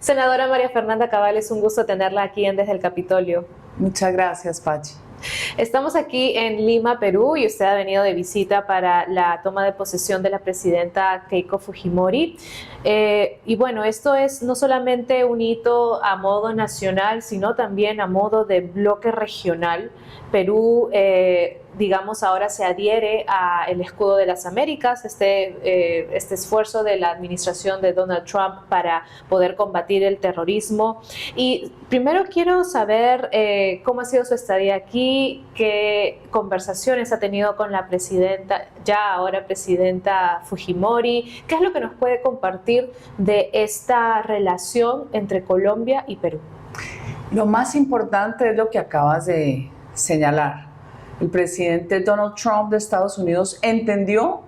Senadora María Fernanda Cabal, es un gusto tenerla aquí en Desde el Capitolio. Muchas gracias, Pachi. Estamos aquí en Lima, Perú, y usted ha venido de visita para la toma de posesión de la presidenta Keiko Fujimori. Y bueno, esto es no solamente un hito a modo nacional, sino también a modo de bloque regional. Perú, digamos, ahora se adhiere al escudo de las Américas, este esfuerzo de la administración de Donald Trump para poder combatir el terrorismo. Y primero quiero saber cómo ha sido su estadía aquí, qué conversaciones ha tenido con la presidenta, ya ahora presidenta Fujimori, qué es lo que nos puede compartir de esta relación entre Colombia y Perú. Lo más importante es lo que acabas de señalar. El presidente Donald Trump de Estados Unidos entendió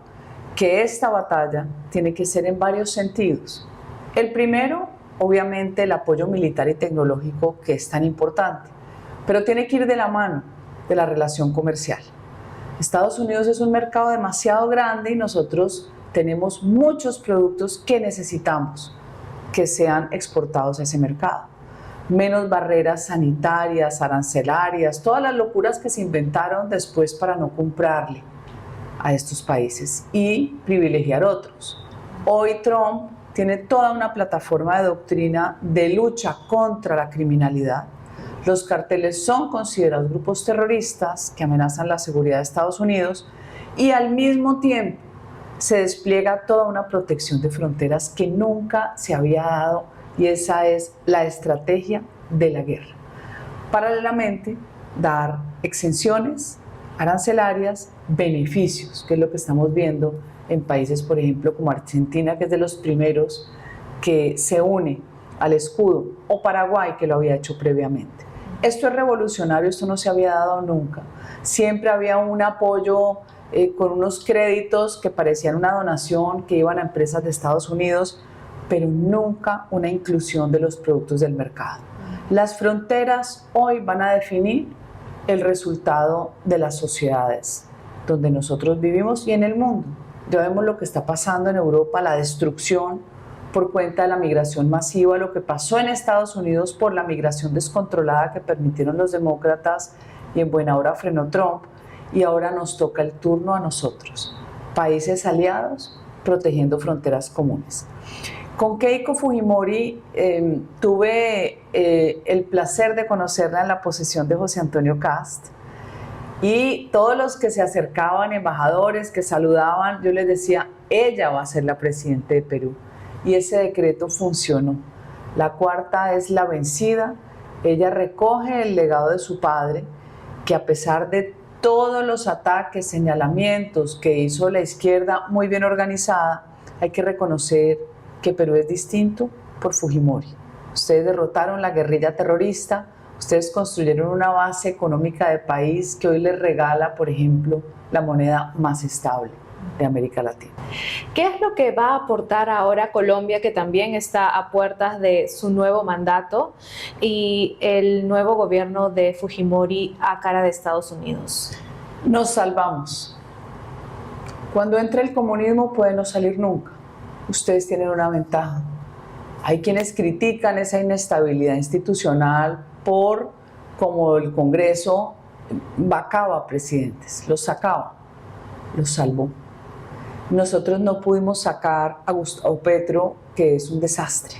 que esta batalla tiene que ser en varios sentidos. El primero, obviamente, el apoyo militar y tecnológico, que es tan importante, pero tiene que ir de la mano de la relación comercial. Estados Unidos es un mercado demasiado grande y nosotros tenemos muchos productos que necesitamos que sean exportados a ese mercado. Menos barreras sanitarias, arancelarias, todas las locuras que se inventaron después para no comprarle a estos países y privilegiar otros. Hoy Trump tiene toda una plataforma de doctrina de lucha contra la criminalidad. Los carteles son considerados grupos terroristas que amenazan la seguridad de Estados Unidos y al mismo tiempo se despliega toda una protección de fronteras que nunca se había dado, y esa es la estrategia de la guerra. Paralelamente, dar exenciones arancelarias, beneficios, que es lo que estamos viendo en países, por ejemplo, como Argentina, que es de los primeros que se une al escudo, o Paraguay, que lo había hecho previamente. Esto es revolucionario, esto no se había dado nunca. Siempre había un apoyo con unos créditos que parecían una donación que iban a empresas de Estados Unidos, pero nunca una inclusión de los productos del mercado. Las fronteras hoy van a definir el resultado de las sociedades donde nosotros vivimos y en el mundo. Ya vemos lo que está pasando en Europa, la destrucción por cuenta de la migración masiva, lo que pasó en Estados Unidos por la migración descontrolada que permitieron los demócratas y en buena hora frenó Trump, y ahora nos toca el turno a nosotros, países aliados protegiendo fronteras comunes. Con Keiko Fujimori tuve el placer de conocerla en la posesión de José Antonio Kast, y todos los que se acercaban, embajadores que saludaban, yo les decía, ella va a ser la presidenta de Perú, y ese decreto funcionó. La cuarta es la vencida. Ella recoge el legado de su padre, que a pesar de todos los ataques, señalamientos que hizo la izquierda muy bien organizada, hay que reconocer que Perú es distinto por Fujimori. Ustedes derrotaron la guerrilla terrorista, ustedes construyeron una base económica de país que hoy les regala, por ejemplo, la moneda más estable de América Latina. ¿Qué es lo que va a aportar ahora Colombia, que también está a puertas de su nuevo mandato, y el nuevo gobierno de Fujimori a cara de Estados Unidos? Nos salvamos. Cuando entre el comunismo puede no salir nunca. Ustedes tienen una ventaja. Hay quienes critican esa inestabilidad institucional por como el Congreso vacaba presidentes, los sacaba, los salvó. Nosotros no pudimos sacar a Gustavo Petro, que es un desastre.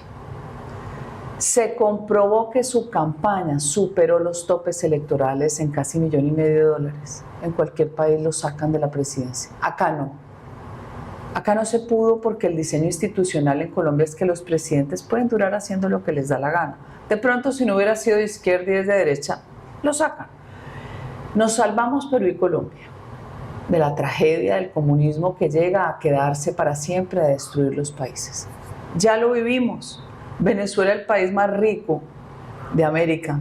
Se comprobó que su campaña superó los topes electorales en casi $1,500,000. En cualquier país lo sacan de la presidencia. Acá no. Acá no se pudo porque el diseño institucional en Colombia es que los presidentes pueden durar haciendo lo que les da la gana. De pronto, si no hubiera sido de izquierda y de derecha, lo sacan. Nos salvamos Perú y Colombia de la tragedia del comunismo que llega a quedarse para siempre, a destruir los países. Ya lo vivimos. Venezuela, el país más rico de América,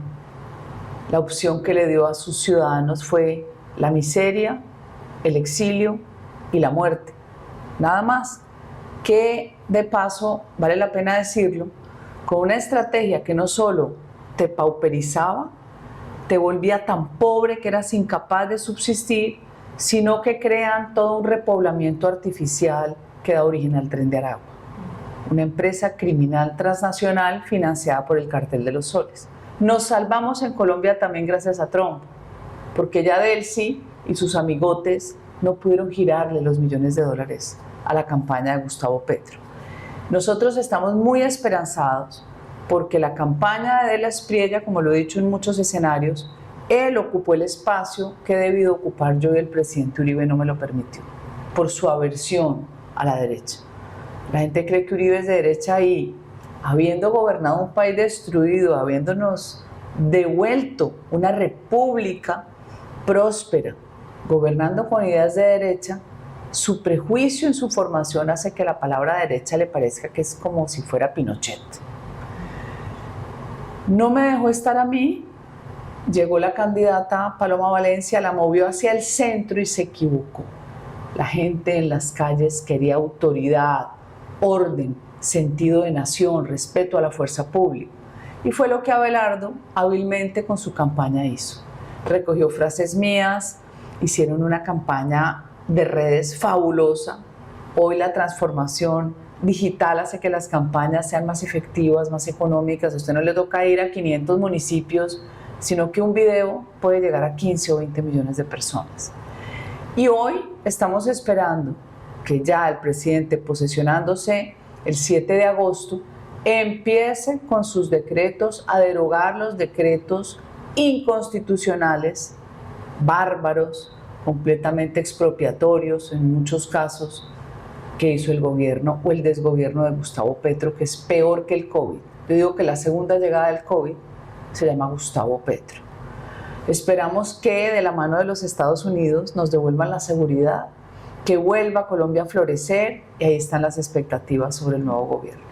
la opción que le dio a sus ciudadanos fue la miseria, el exilio y la muerte. Nada más, que de paso, vale la pena decirlo, con una estrategia que no solo te pauperizaba, te volvía tan pobre que eras incapaz de subsistir, sino que crean todo un repoblamiento artificial que da origen al Tren de Aragua. una empresa criminal transnacional financiada por el Cartel de los Soles. Nos salvamos en Colombia también gracias a Trump, porque ya Delcy y sus amigotes no pudieron girarle los millones de dólares a la campaña de Gustavo Petro. Nosotros estamos muy esperanzados porque la campaña de Adela Espriella, como lo he dicho en muchos escenarios, él ocupó el espacio que he debido ocupar yo y el presidente Uribe no me lo permitió, por su aversión a la derecha. La gente cree que Uribe es de derecha y, habiendo gobernado un país destruido, habiéndonos devuelto una república próspera, gobernando con ideas de derecha, su prejuicio en su formación hace que la palabra derecha le parezca que es como si fuera Pinochet. No me dejó estar a mí, llegó la candidata Paloma Valencia, la movió hacia el centro y se equivocó. La gente en las calles quería autoridad, orden, sentido de nación, respeto a la fuerza pública. Y fue lo que Abelardo hábilmente con su campaña hizo. Recogió frases mías, hicieron una campaña de redes fabulosa. Hoy la transformación digital hace que las campañas sean más efectivas, más económicas. A usted no le toca ir a 500 municipios, sino que un video puede llegar a 15 o 20 millones de personas. Y hoy estamos esperando que ya el presidente, posesionándose el 7 de agosto, empiece con sus decretos a derogar los decretos inconstitucionales, bárbaros, completamente expropiatorios en muchos casos, que hizo el gobierno o el desgobierno de Gustavo Petro, que es peor que el COVID. Yo digo que la segunda llegada del COVID se llama Gustavo Petro. Esperamos que de la mano de los Estados Unidos nos devuelvan la seguridad, que vuelva Colombia a florecer, y ahí están las expectativas sobre el nuevo gobierno.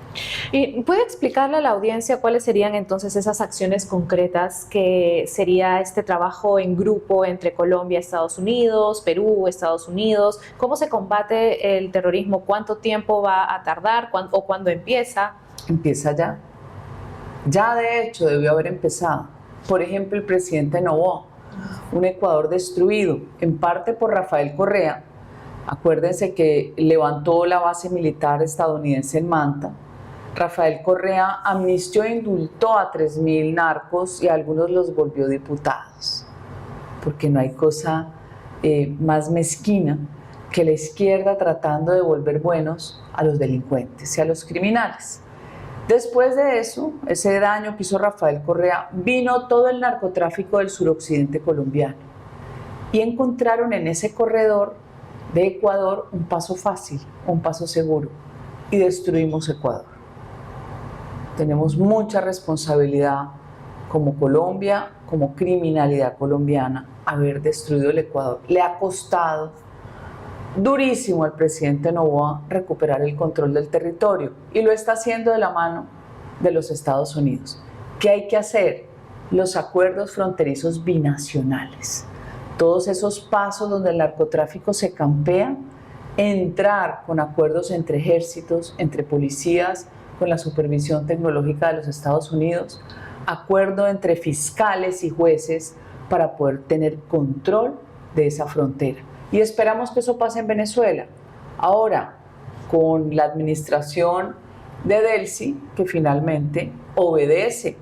¿Y puede explicarle a la audiencia cuáles serían entonces esas acciones concretas que sería este trabajo en grupo entre Colombia, Estados Unidos, Perú, Estados Unidos? ¿Cómo se combate el terrorismo? ¿Cuánto tiempo va a tardar o cuándo empieza? Empieza ya. Ya de hecho debió haber empezado. Por ejemplo, el presidente Noboa, un Ecuador destruido, en parte por Rafael Correa. Acuérdense que levantó la base militar estadounidense en Manta. Rafael Correa amnistió e indultó a 3.000 narcos y a algunos los volvió diputados, porque no hay cosa más mezquina que la izquierda tratando de volver buenos a los delincuentes y a los criminales. Después de eso, ese daño que hizo Rafael Correa, vino todo el narcotráfico del suroccidente colombiano y encontraron en ese corredor de Ecuador un paso fácil, un paso seguro, y destruimos Ecuador. Tenemos mucha responsabilidad como Colombia, como criminalidad colombiana, haber destruido el Ecuador. Le ha costado durísimo al presidente Noboa recuperar el control del territorio y lo está haciendo de la mano de los Estados Unidos. ¿Qué hay que hacer? Los acuerdos fronterizos binacionales. Todos esos pasos donde el narcotráfico se campea, entrar con acuerdos entre ejércitos, entre policías, con la supervisión tecnológica de los Estados Unidos, acuerdo entre fiscales y jueces para poder tener control de esa frontera. Y esperamos que eso pase en Venezuela. Ahora, con la administración de Delcy, que finalmente obedece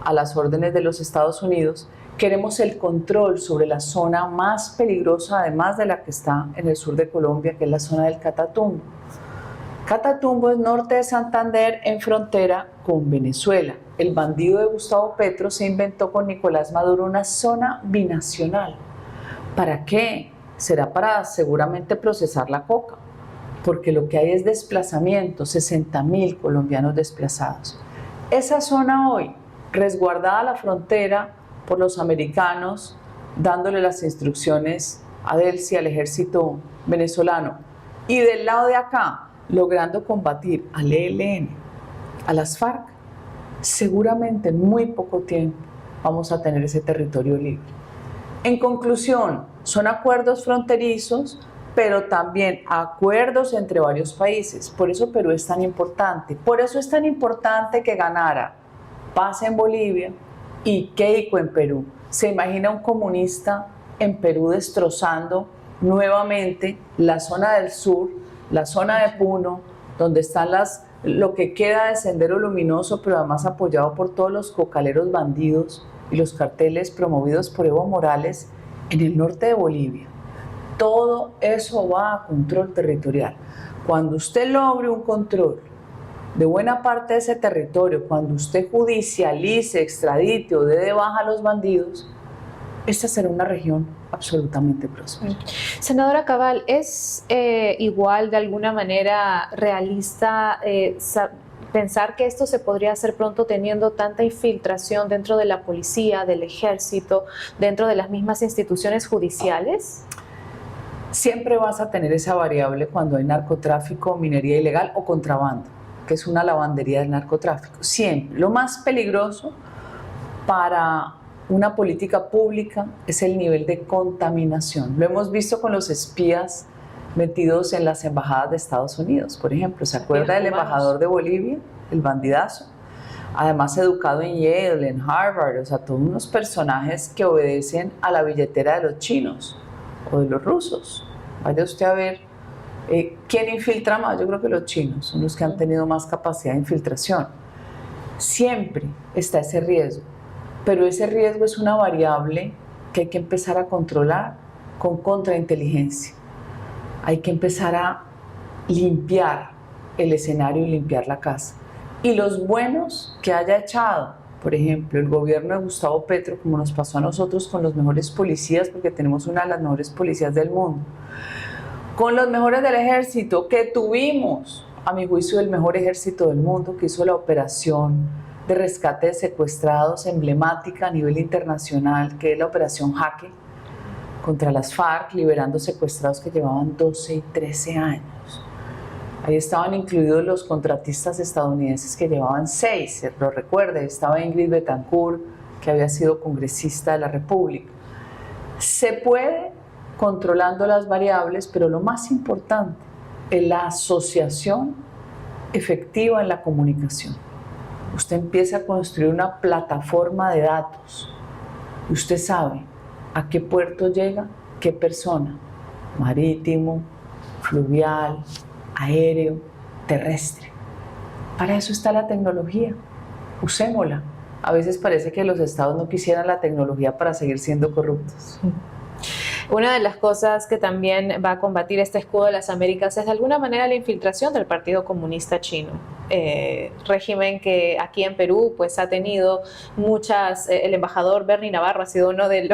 a las órdenes de los Estados Unidos, queremos el control sobre la zona más peligrosa, además de la que está en el sur de Colombia, que es la zona del Catatumbo. Catatumbo es norte de Santander, en frontera con Venezuela. El bandido de Gustavo Petro se inventó con Nicolás Maduro una zona binacional. ¿Para qué? Será para seguramente procesar la coca, porque lo que hay es desplazamiento, 60.000 colombianos desplazados. Esa zona hoy, resguardada a la frontera por los americanos, dándole las instrucciones a Delcy, al ejército venezolano, y del lado de acá, logrando combatir al ELN, a las FARC, seguramente en muy poco tiempo vamos a tener ese territorio libre. En conclusión, son acuerdos fronterizos, pero también acuerdos entre varios países. Por eso Perú es tan importante. Por eso es tan importante que ganara Paz en Bolivia y Keiko en Perú. ¿Se imagina un comunista en Perú destrozando nuevamente la zona del sur, la zona de Puno, donde están las lo que queda de Sendero Luminoso, pero además apoyado por todos los cocaleros bandidos y los carteles promovidos por Evo Morales en el norte de Bolivia. Todo eso va a control territorial. Cuando usted logre un control de buena parte de ese territorio, cuando usted judicialice, extradite o dé de baja a los bandidos, esta será una región absolutamente próspera. Senadora Cabal, ¿es igual de alguna manera realista pensar que esto se podría hacer pronto teniendo tanta infiltración dentro de la policía, del ejército, dentro de las mismas instituciones judiciales? Siempre vas a tener esa variable cuando hay narcotráfico, minería ilegal o contrabando, que es una lavandería del narcotráfico. Siempre. Lo más peligroso para una política pública es el nivel de contaminación. Lo hemos visto con los espías metidos en las embajadas de Estados Unidos, por ejemplo. ¿Se acuerda del embajador de Bolivia, el bandidazo? Además educado en Yale, en Harvard, o sea, todos unos personajes que obedecen a la billetera de los chinos o de los rusos. Vaya usted a ver quién infiltra más. Yo creo que los chinos son los que han tenido más capacidad de infiltración. Siempre está ese riesgo, pero ese riesgo es una variable que hay que empezar a controlar con contrainteligencia. Hay que empezar a limpiar el escenario y limpiar la casa. Y los buenos que haya echado, por ejemplo, el gobierno de Gustavo Petro, como nos pasó a nosotros con los mejores policías, porque tenemos una de las mejores policías del mundo, con los mejores del ejército, que tuvimos, a mi juicio, el mejor ejército del mundo, que hizo la operación de rescate de secuestrados emblemática a nivel internacional, que es la operación Jaque, contra las FARC, liberando secuestrados que llevaban 12 y 13 años. Ahí estaban incluidos los contratistas estadounidenses que llevaban 6, lo recuerde, estaba Ingrid Betancourt, que había sido congresista de la República. Se puede controlando las variables, pero lo más importante es la asociación efectiva en la comunicación. Usted empieza a construir una plataforma de datos y usted sabe a qué puerto llega, qué persona, marítimo, fluvial, aéreo, terrestre. Para eso está la tecnología, usémosla. A veces parece que los estados no quisieran la tecnología para seguir siendo corruptos. Una de las cosas que también va a combatir este escudo de las Américas es de alguna manera la infiltración del Partido Comunista Chino. Régimen que aquí en Perú pues ha tenido muchas, el embajador Bernie Navarro ha sido uno de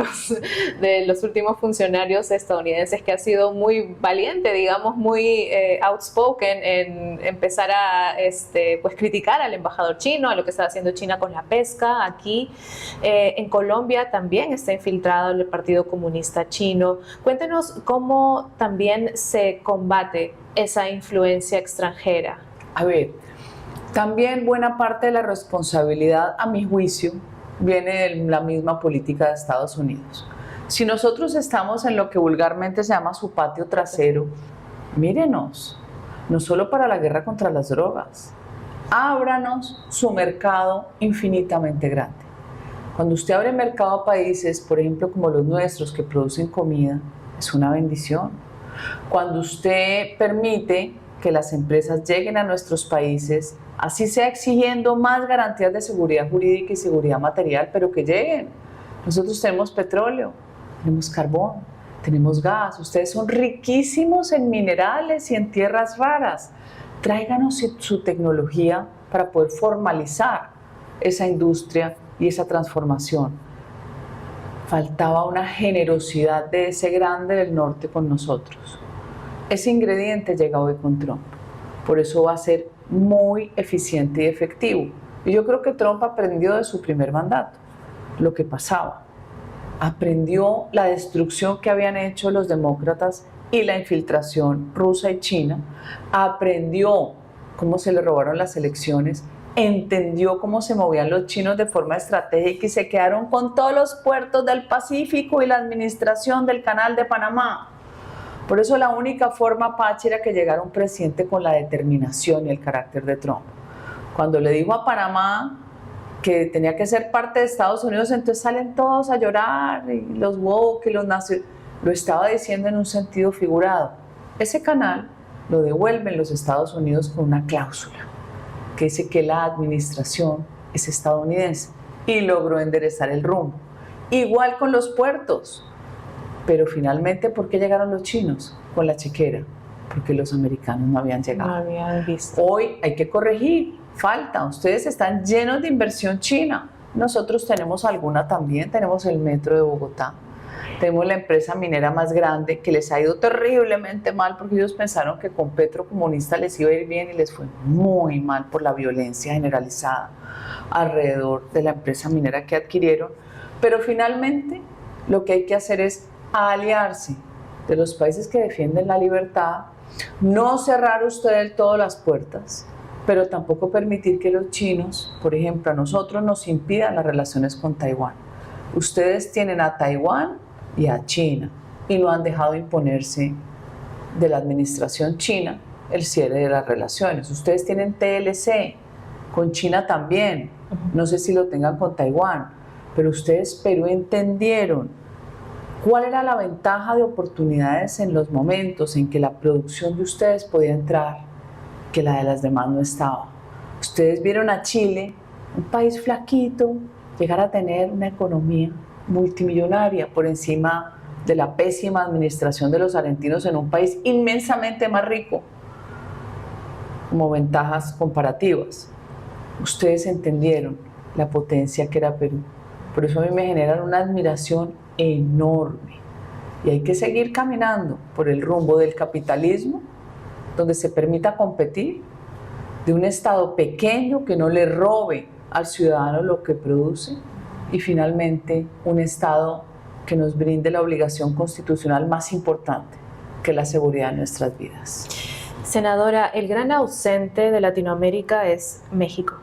los últimos funcionarios estadounidenses que ha sido muy valiente, digamos, muy outspoken en empezar a pues criticar al embajador chino, a lo que está haciendo China con la pesca aquí. En Colombia también está infiltrado el Partido Comunista Chino. Cuéntenos cómo también se combate esa influencia extranjera. A ver, también buena parte de la responsabilidad, a mi juicio, viene de la misma política de Estados Unidos. Si nosotros estamos en lo que vulgarmente se llama su patio trasero, mírenos, no solo para la guerra contra las drogas, ábranos su mercado infinitamente grande. Cuando usted abre mercado a países, por ejemplo, como los nuestros, que producen comida, es una bendición. Cuando usted permite que las empresas lleguen a nuestros países, así sea exigiendo más garantías de seguridad jurídica y seguridad material, pero que lleguen. Nosotros tenemos petróleo, tenemos carbón, tenemos gas, ustedes son riquísimos en minerales y en tierras raras. Tráiganos su tecnología para poder formalizar esa industria y esa transformación. Faltaba una generosidad de ese grande del norte con nosotros. Ese ingrediente llega hoy con Trump. Por eso va a ser muy eficiente y efectivo. Y yo creo que Trump aprendió de su primer mandato lo que pasaba. Aprendió la destrucción que habían hecho los demócratas y la infiltración rusa y china. Aprendió cómo se le robaron las elecciones. Entendió cómo se movían los chinos de forma estratégica y se quedaron con todos los puertos del Pacífico y la administración del Canal de Panamá. Por eso la única forma, Pachi, era que llegara un presidente con la determinación y el carácter de Trump. Cuando le dijo a Panamá que tenía que ser parte de Estados Unidos, entonces salen todos a llorar, y los woke y los nacionales. Lo estaba diciendo en un sentido figurado. Ese canal lo devuelven los Estados Unidos con una cláusula. porque dice que la administración es estadounidense y logró enderezar el rumbo. Igual con los puertos, pero finalmente, ¿por qué llegaron los chinos con la chequera? Porque los americanos no habían llegado. No habían visto. Hoy hay que corregir, falta, ustedes están llenos de inversión china. Nosotros tenemos alguna también, tenemos el metro de Bogotá, tenemos la empresa minera más grande que les ha ido terriblemente mal porque ellos pensaron que con Petro comunista les iba a ir bien y les fue muy mal por la violencia generalizada alrededor de la empresa minera que adquirieron. Pero finalmente lo que hay que hacer es aliarse de los países que defienden la libertad, no cerrar usted del todo las puertas, pero tampoco permitir que los chinos, por ejemplo, a nosotros nos impidan las relaciones con Taiwán. Ustedes tienen a Taiwán y a China y no han dejado imponerse de la administración china el cierre de las relaciones. Ustedes tienen TLC, con China también, no sé si lo tengan con Taiwán, pero ustedes, Perú, entendieron cuál era la ventaja de oportunidades en los momentos en que la producción de ustedes podía entrar, que la de las demás no estaba. Ustedes vieron a Chile, un país flaquito, llegar a tener una economía multimillonaria por encima de la pésima administración de los argentinos en un país inmensamente más rico, como ventajas comparativas. Ustedes entendieron la potencia que era Perú. Por eso a mí me generan una admiración enorme. Y hay que seguir caminando por el rumbo del capitalismo, donde se permita competir, de un Estado pequeño que no le robe al ciudadano lo que produce, y finalmente un Estado que nos brinde la obligación constitucional más importante, que es la seguridad de nuestras vidas. Senadora, el gran ausente de Latinoamérica es México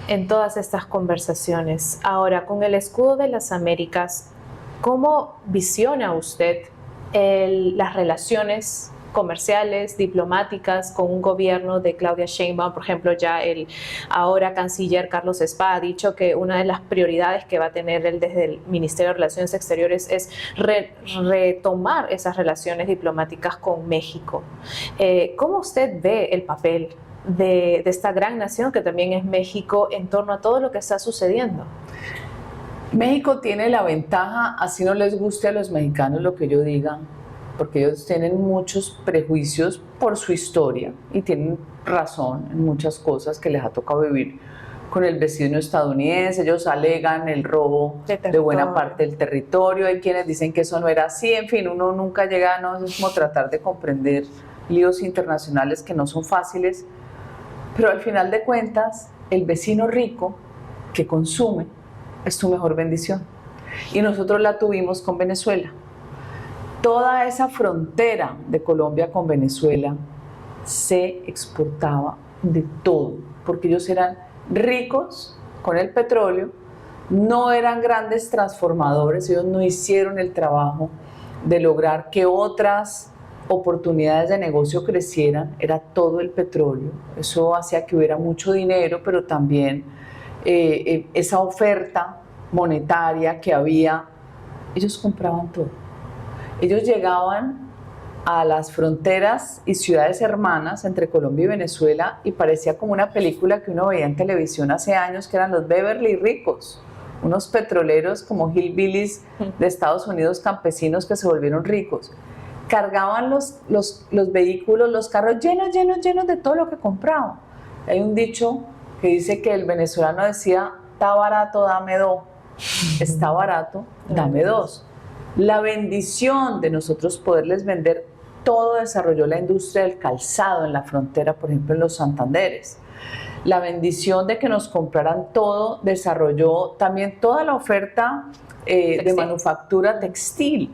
en todas estas conversaciones. Ahora, con el escudo de las Américas, ¿cómo visiona usted las relaciones comerciales, diplomáticas con un gobierno de Claudia Sheinbaum? Por ejemplo, ya el ahora canciller Carlos Spa ha dicho que una de las prioridades que va a tener él desde el Ministerio de Relaciones Exteriores es retomar esas relaciones diplomáticas con México. ¿Cómo usted ve el papel de esta gran nación que también es México en torno a todo lo que está sucediendo? México tiene la ventaja, así no les guste a los mexicanos lo que yo diga, porque ellos tienen muchos prejuicios por su historia y tienen razón en muchas cosas que les ha tocado vivir con el vecino estadounidense. Ellos alegan el robo de buena parte del territorio, hay quienes dicen que eso no era así, en fin, uno nunca llega, no es como tratar de comprender líos internacionales que no son fáciles, pero al final de cuentas el vecino rico que consume es tu mejor bendición, y nosotros la tuvimos con Venezuela. Toda esa frontera de Colombia con Venezuela se exportaba de todo, porque ellos eran ricos con el petróleo, no eran grandes transformadores, ellos no hicieron el trabajo de lograr que otras oportunidades de negocio crecieran, era todo el petróleo. Eso hacía que hubiera mucho dinero, pero también esa oferta monetaria que había, ellos compraban todo. Ellos llegaban a las fronteras y ciudades hermanas entre Colombia y Venezuela y parecía como una película que uno veía en televisión hace años, que eran los Beverly ricos, unos petroleros como hillbillies de Estados Unidos, campesinos que se volvieron ricos. Cargaban los vehículos, los carros llenos de todo lo que compraban. Hay un dicho que dice que el venezolano decía: está barato, dame dos. Está barato, dame dos. La bendición de nosotros poderles vender todo desarrolló la industria del calzado en la frontera, por ejemplo en los Santanderes. La bendición de que nos compraran todo desarrolló también toda la oferta de manufactura textil.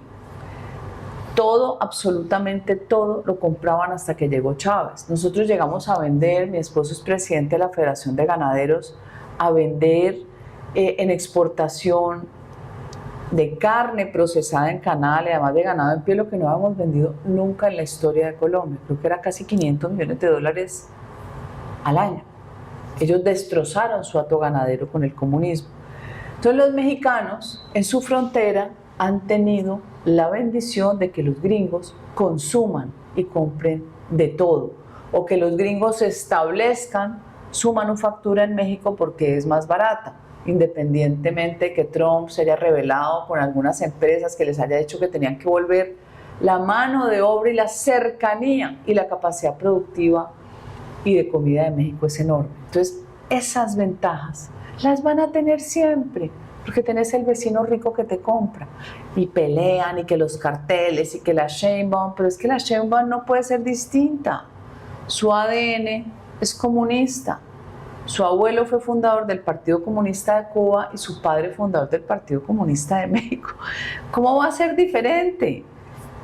Todo, absolutamente todo, lo compraban hasta que llegó Chávez. Nosotros llegamos a vender, mi esposo es presidente de la Federación de Ganaderos, a vender en exportación de carne procesada en canal, además de ganado en pie, lo que no habíamos vendido nunca en la historia de Colombia. Creo que era casi $500 millones al año. Ellos destrozaron su hato ganadero con el comunismo. Entonces los mexicanos en su frontera han tenido la bendición de que los gringos consuman y compren de todo, o que los gringos se establezcan su manufactura en México porque es más barata, independientemente de que Trump se haya rebelado con algunas empresas que les haya dicho que tenían que volver. La mano de obra y la cercanía y la capacidad productiva y de comida de México es enorme. Entonces, esas ventajas las van a tener siempre, porque tenés el vecino rico que te compra y pelean y que los carteles y que la Sheinbaum, pero es que la Sheinbaum no puede ser distinta. Su ADN es comunista. Su abuelo fue fundador del Partido Comunista de Cuba y su padre fundador del Partido Comunista de México. ¿Cómo va a ser diferente?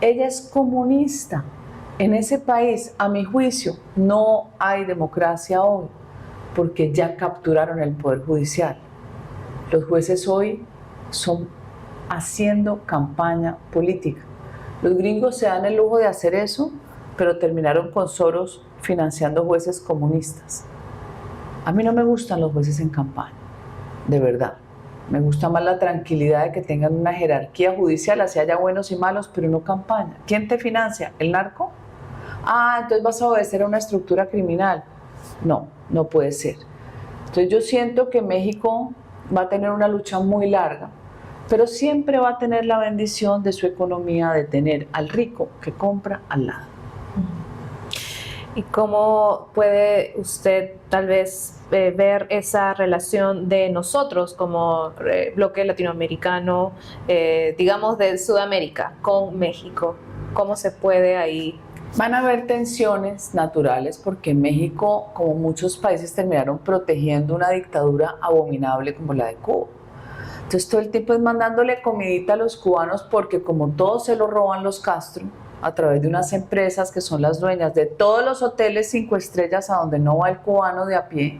Ella es comunista. En ese país, a mi juicio, no hay democracia hoy, porque ya capturaron el Poder Judicial. Los jueces hoy son haciendo campaña política. Los gringos se dan el lujo de hacer eso, pero terminaron con Soros financiando jueces comunistas. A mí no me gustan los jueces en campaña, de verdad. Me gusta más la tranquilidad de que tengan una jerarquía judicial, así haya buenos y malos, pero no campaña. ¿Quién te financia? ¿El narco? Ah, entonces vas a obedecer a una estructura criminal. No, no puede ser. Entonces yo siento que México va a tener una lucha muy larga, pero siempre va a tener la bendición de su economía, de tener al rico que compra al lado. ¿Y cómo puede usted tal vez ver esa relación de nosotros como bloque latinoamericano, digamos de Sudamérica, con México? ¿Cómo se puede ahí? Van a haber tensiones naturales porque México, como muchos países, terminaron protegiendo una dictadura abominable como la de Cuba. Entonces todo el tiempo es mandándole comidita a los cubanos porque como todo se lo roban los Castro, a través de unas empresas que son las dueñas de todos los hoteles 5 estrellas a donde no va el cubano de a pie,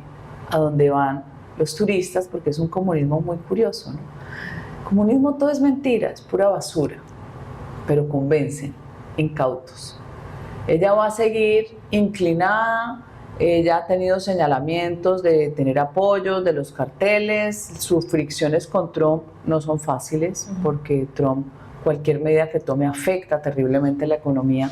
a donde van los turistas, porque es un comunismo muy curioso, ¿no? Comunismo todo es mentira, es pura basura, pero convencen, incautos. Ella va a seguir inclinada, ella ha tenido señalamientos de tener apoyos de los carteles, sus fricciones con Trump no son fáciles, porque Trump cualquier medida que tome afecta terriblemente la economía,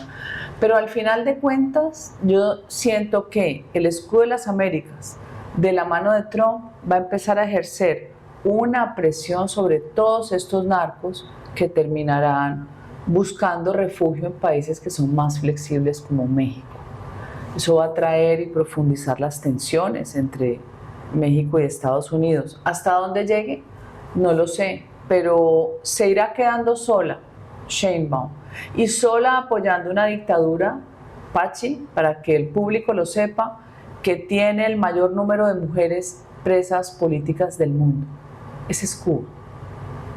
pero al final de cuentas yo siento que el escudo de las Américas de la mano de Trump va a empezar a ejercer una presión sobre todos estos narcos que terminarán buscando refugio en países que son más flexibles como México. Eso va a traer y profundizar las tensiones entre México y Estados Unidos. ¿Hasta dónde llegue? No lo sé, pero se irá quedando sola Sheinbaum y sola apoyando una dictadura, Pachi, para que el público lo sepa, que tiene el mayor número de mujeres presas políticas del mundo. Ese es Cuba.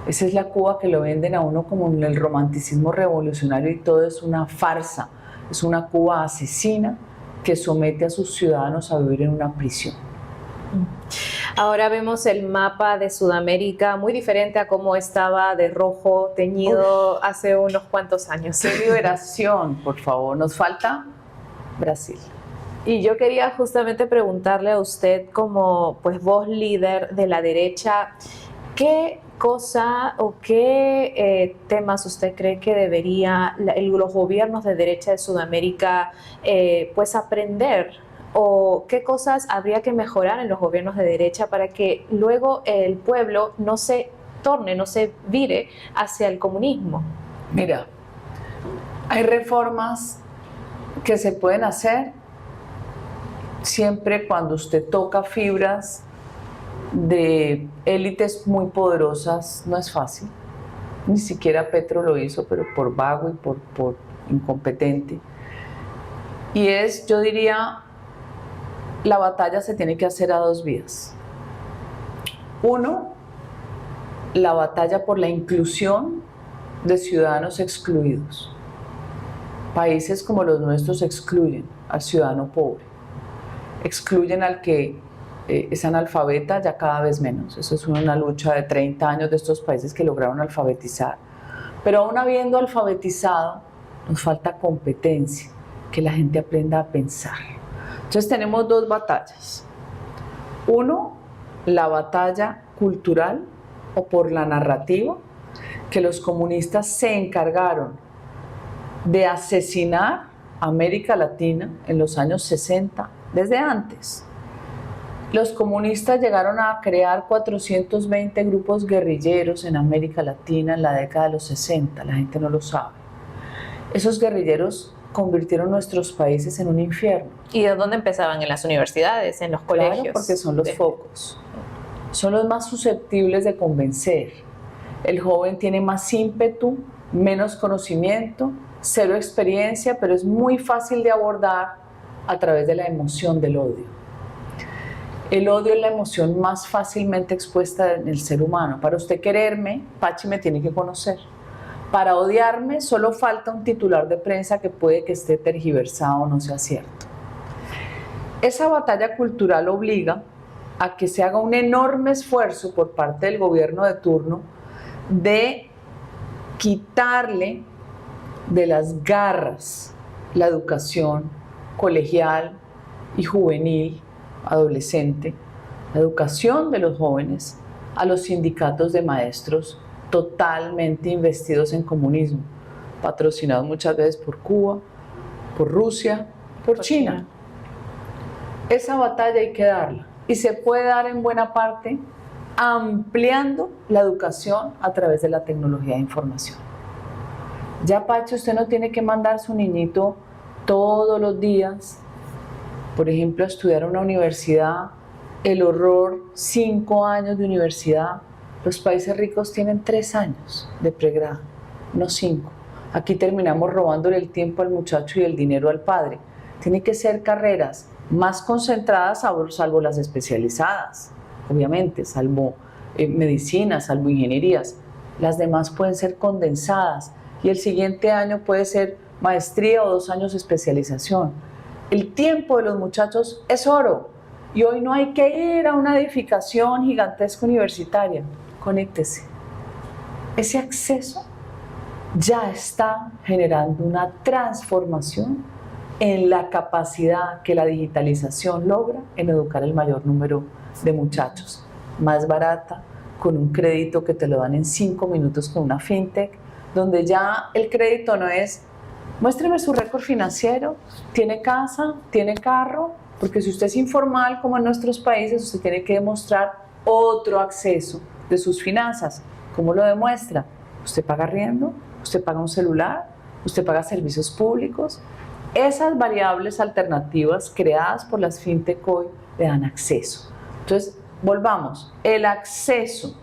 Esa es la Cuba que lo venden a uno como el romanticismo revolucionario y todo es una farsa. Es una Cuba asesina que somete a sus ciudadanos a vivir en una prisión. Ahora vemos el mapa de Sudamérica muy diferente a cómo estaba de rojo teñido hace unos cuantos años. ¡Qué liberación, por favor! Nos falta Brasil. Y yo quería justamente preguntarle a usted, como pues voz líder de la derecha, ¿qué cosa o qué temas usted cree que debería los gobiernos de derecha de Sudamérica pues aprender? ¿O qué cosas habría que mejorar en los gobiernos de derecha para que luego el pueblo no se torne, no se vire hacia el comunismo? Mira, hay reformas que se pueden hacer siempre cuando usted toca fibras de élites muy poderosas. No es fácil, ni siquiera Petro lo hizo, pero por vago y por incompetente. Y es, yo diría, la batalla se tiene que hacer a dos vías. Uno, la batalla por la inclusión de ciudadanos excluidos. Países como los nuestros excluyen al ciudadano pobre, excluyen al que es analfabeta ya cada vez menos. Eso es una lucha de 30 años de estos países que lograron alfabetizar. Pero aún habiendo alfabetizado, nos falta competencia, que la gente aprenda a pensar. Entonces tenemos dos batallas. Uno, la batalla cultural o por la narrativa, que los comunistas se encargaron de asesinar a América Latina en los años 60, desde antes. Los comunistas llegaron a crear 420 grupos guerrilleros en América Latina en la década de los 60, la gente no lo sabe. Esos guerrilleros convirtieron nuestros países en un infierno. ¿Y de dónde empezaban? ¿En las universidades, en los colegios? Claro, porque son los focos. Son los más susceptibles de convencer. El joven tiene más ímpetu, menos conocimiento, cero experiencia, pero es muy fácil de abordar a través de la emoción del odio. El odio es la emoción más fácilmente expuesta en el ser humano. Para usted quererme, Pachi me tiene que conocer. Para odiarme, solo falta un titular de prensa que puede que esté tergiversado o no sea cierto. Esa batalla cultural obliga a que se haga un enorme esfuerzo por parte del gobierno de turno de quitarle de las garras la educación colegial y juvenil, adolescente, la educación de los jóvenes, a los sindicatos de maestros totalmente investidos en comunismo, patrocinados muchas veces por Cuba, por Rusia, por China. Esa batalla hay que darla y se puede dar en buena parte ampliando la educación a través de la tecnología de información. Ya, Pacho, usted no tiene que mandar a su niñito todos los días, por ejemplo, a estudiar a una universidad, el horror, 5 años de universidad. Los países ricos tienen 3 años de pregrado, no 5. Aquí terminamos robándole el tiempo al muchacho y el dinero al padre. Tienen que ser carreras más concentradas, salvo las especializadas, obviamente, salvo medicina, salvo ingenierías. Las demás pueden ser condensadas y el siguiente año puede ser maestría o 2 años de especialización. El tiempo de los muchachos es oro y hoy no hay que ir a una edificación gigantesca universitaria. Conéctese. Ese acceso ya está generando una transformación en la capacidad que la digitalización logra en educar el mayor número de muchachos. Más barata, con un crédito que te lo dan en 5 minutos con una fintech, donde ya el crédito no es muéstreme su récord financiero, tiene casa, tiene carro, porque si usted es informal como en nuestros países, usted tiene que demostrar otro acceso de sus finanzas. ¿Cómo lo demuestra? Usted paga arriendo, usted paga un celular, usted paga servicios públicos. Esas variables alternativas creadas por las fintech hoy le dan acceso. Entonces, volvamos, el acceso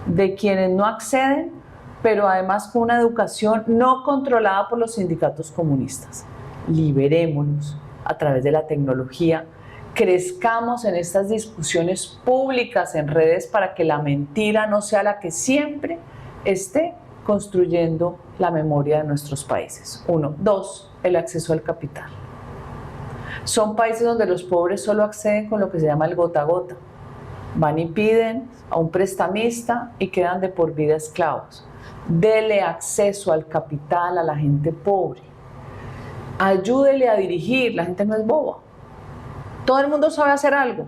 de quienes no acceden, pero además con una educación no controlada por los sindicatos comunistas. Liberémonos a través de la tecnología, crezcamos en estas discusiones públicas en redes para que la mentira no sea la que siempre esté construyendo la memoria de nuestros países. 1. 2. El acceso al capital. Son países donde los pobres solo acceden con lo que se llama el gota a gota. Van y piden a un prestamista y quedan de por vida esclavos. Dele acceso al capital a la gente pobre. Ayúdele a dirigir, la gente no es boba. Todo el mundo sabe hacer algo.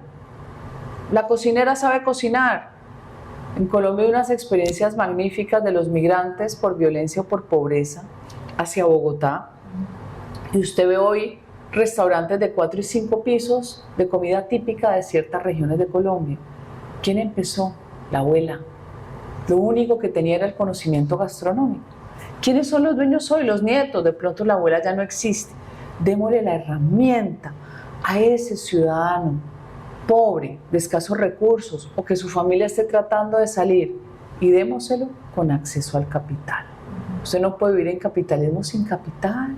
La cocinera sabe cocinar. En Colombia hay unas experiencias magníficas de los migrantes por violencia o por pobreza hacia Bogotá. Y usted ve hoy restaurantes de 4 y 5 pisos de comida típica de ciertas regiones de Colombia. ¿Quién empezó? La abuela. Lo único que tenía era el conocimiento gastronómico. ¿Quiénes son los dueños hoy? Los nietos. De pronto la abuela ya no existe. Démosle la herramienta a ese ciudadano pobre, de escasos recursos, o que su familia esté tratando de salir, y démoselo con acceso al capital. Usted no puede vivir en capitalismo sin capital,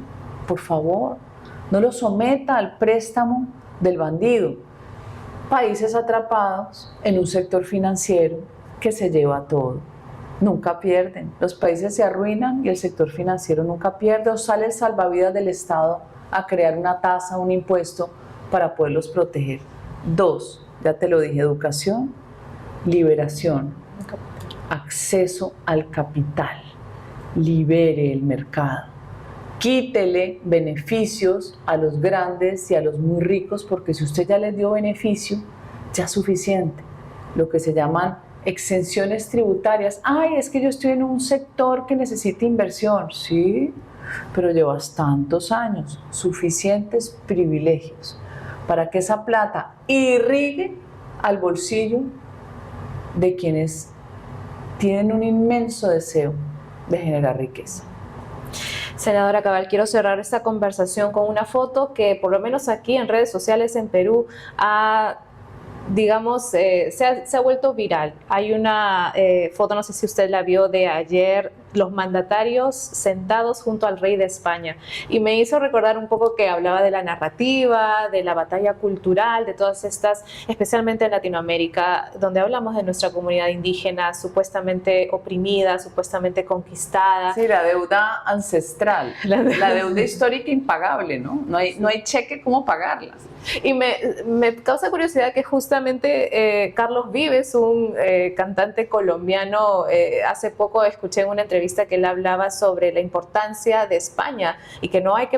por favor. No lo someta al préstamo del bandido. Países atrapados en un sector financiero que se lleva todo. Nunca pierden. Los países se arruinan y el sector financiero nunca pierde, o sale el salvavidas del Estado a crear una tasa, un impuesto para poderlos proteger. 2, ya te lo dije, educación, liberación, acceso al capital, libere el mercado, quítele beneficios a los grandes y a los muy ricos, porque si usted ya les dio beneficio, ya es suficiente. Lo que se llaman exenciones tributarias. Ay, es que yo estoy en un sector que necesita inversión. Sí, pero llevas tantos años, suficientes privilegios. para que esa plata irrigue al bolsillo de quienes tienen un inmenso deseo de generar riqueza. Senadora Cabal, quiero cerrar esta conversación con una foto que por lo menos aquí en redes sociales en Perú se ha vuelto viral. Hay una foto, no sé si usted la vio, de ayer, los mandatarios sentados junto al rey de España, y me hizo recordar un poco que hablaba de la narrativa, de la batalla cultural, de todas estas, especialmente en Latinoamérica, donde hablamos de nuestra comunidad indígena supuestamente oprimida, supuestamente conquistada. Sí, la deuda ancestral, la deuda histórica impagable, ¿no? No hay cheque cómo pagarla. Y me causa curiosidad que justamente Carlos Vives, un cantante colombiano, hace poco escuché en una entrevista que él hablaba sobre la importancia de España y que no hay que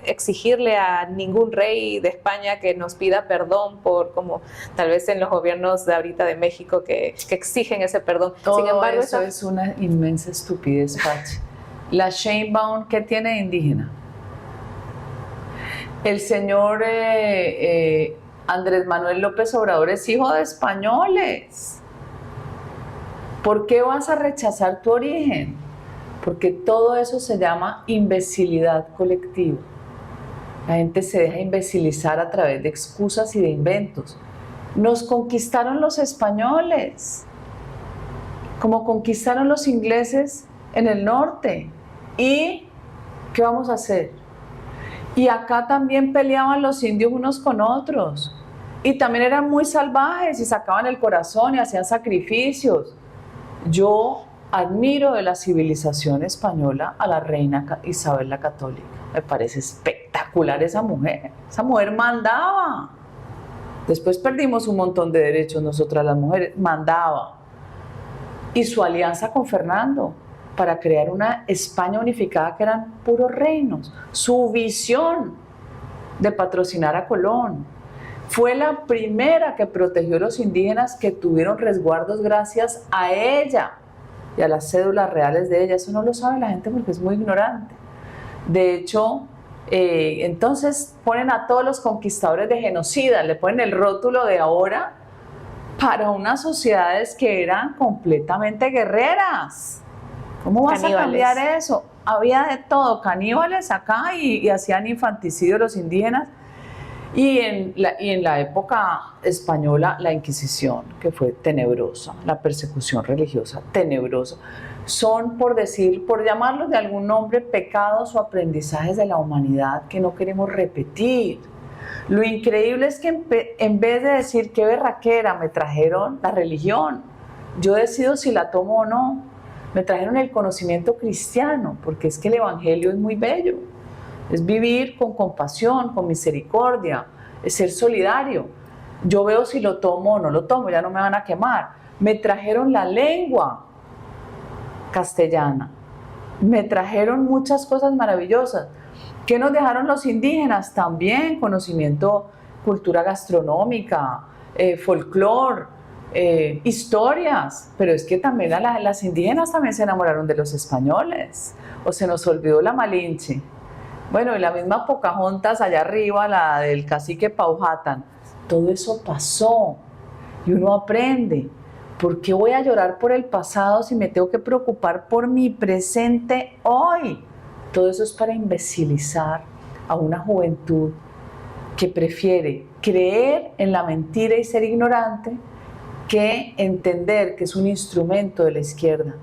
exigirle a ningún rey de España que nos pida perdón por, como tal vez en los gobiernos de ahorita de México que exigen ese perdón. Todo Sin embargo, eso es una inmensa estupidez, Pachi. La Sheinbaum, ¿qué tiene de indígena? El señor Andrés Manuel López Obrador es hijo de españoles. ¿Por qué vas a rechazar tu origen? Porque todo eso se llama imbecilidad colectiva. La gente se deja imbecilizar a través de excusas y de inventos. Nos conquistaron los españoles, como conquistaron los ingleses en el norte. ¿Y qué vamos a hacer? Y acá también peleaban los indios unos con otros. Y también eran muy salvajes y sacaban el corazón y hacían sacrificios. Yo admiro de la civilización española a la reina Isabel la Católica. Me parece espectacular esa mujer. Esa mujer mandaba. Después perdimos un montón de derechos nosotras las mujeres. Mandaba. Y su alianza con Fernando para crear una España unificada que eran puros reinos. Su visión de patrocinar a Colón. Fue la primera que protegió a los indígenas que tuvieron resguardos gracias a ella y a las cédulas reales de ella. Eso no lo sabe la gente porque es muy ignorante. De hecho, entonces ponen a todos los conquistadores de genocidas, le ponen el rótulo de ahora para unas sociedades que eran completamente guerreras. ¿Cómo vas a cambiar eso? Había de todo, caníbales acá y hacían infanticidio los indígenas. Y en la época española, la Inquisición, que fue tenebrosa, la persecución religiosa tenebrosa, son, por llamarlos de algún nombre, pecados o aprendizajes de la humanidad que no queremos repetir. Lo increíble es que en vez de decir qué berraquera, me trajeron la religión, yo decido si la tomo o no, me trajeron el conocimiento cristiano, porque es que el evangelio es muy bello. Es vivir con compasión, con misericordia, es ser solidario. Yo veo si lo tomo o no lo tomo, ya no me van a quemar. Me trajeron la lengua castellana, me trajeron muchas cosas maravillosas. ¿Qué nos dejaron los indígenas? También conocimiento, cultura gastronómica, folclore, historias. Pero es que también las indígenas también se enamoraron de los españoles, o se nos olvidó la Malinche. Bueno, y la misma Pocahontas allá arriba, la del cacique Powhatan, todo eso pasó y uno aprende. ¿Por qué voy a llorar por el pasado si me tengo que preocupar por mi presente hoy? Todo eso es para imbecilizar a una juventud que prefiere creer en la mentira y ser ignorante que entender que es un instrumento de la izquierda,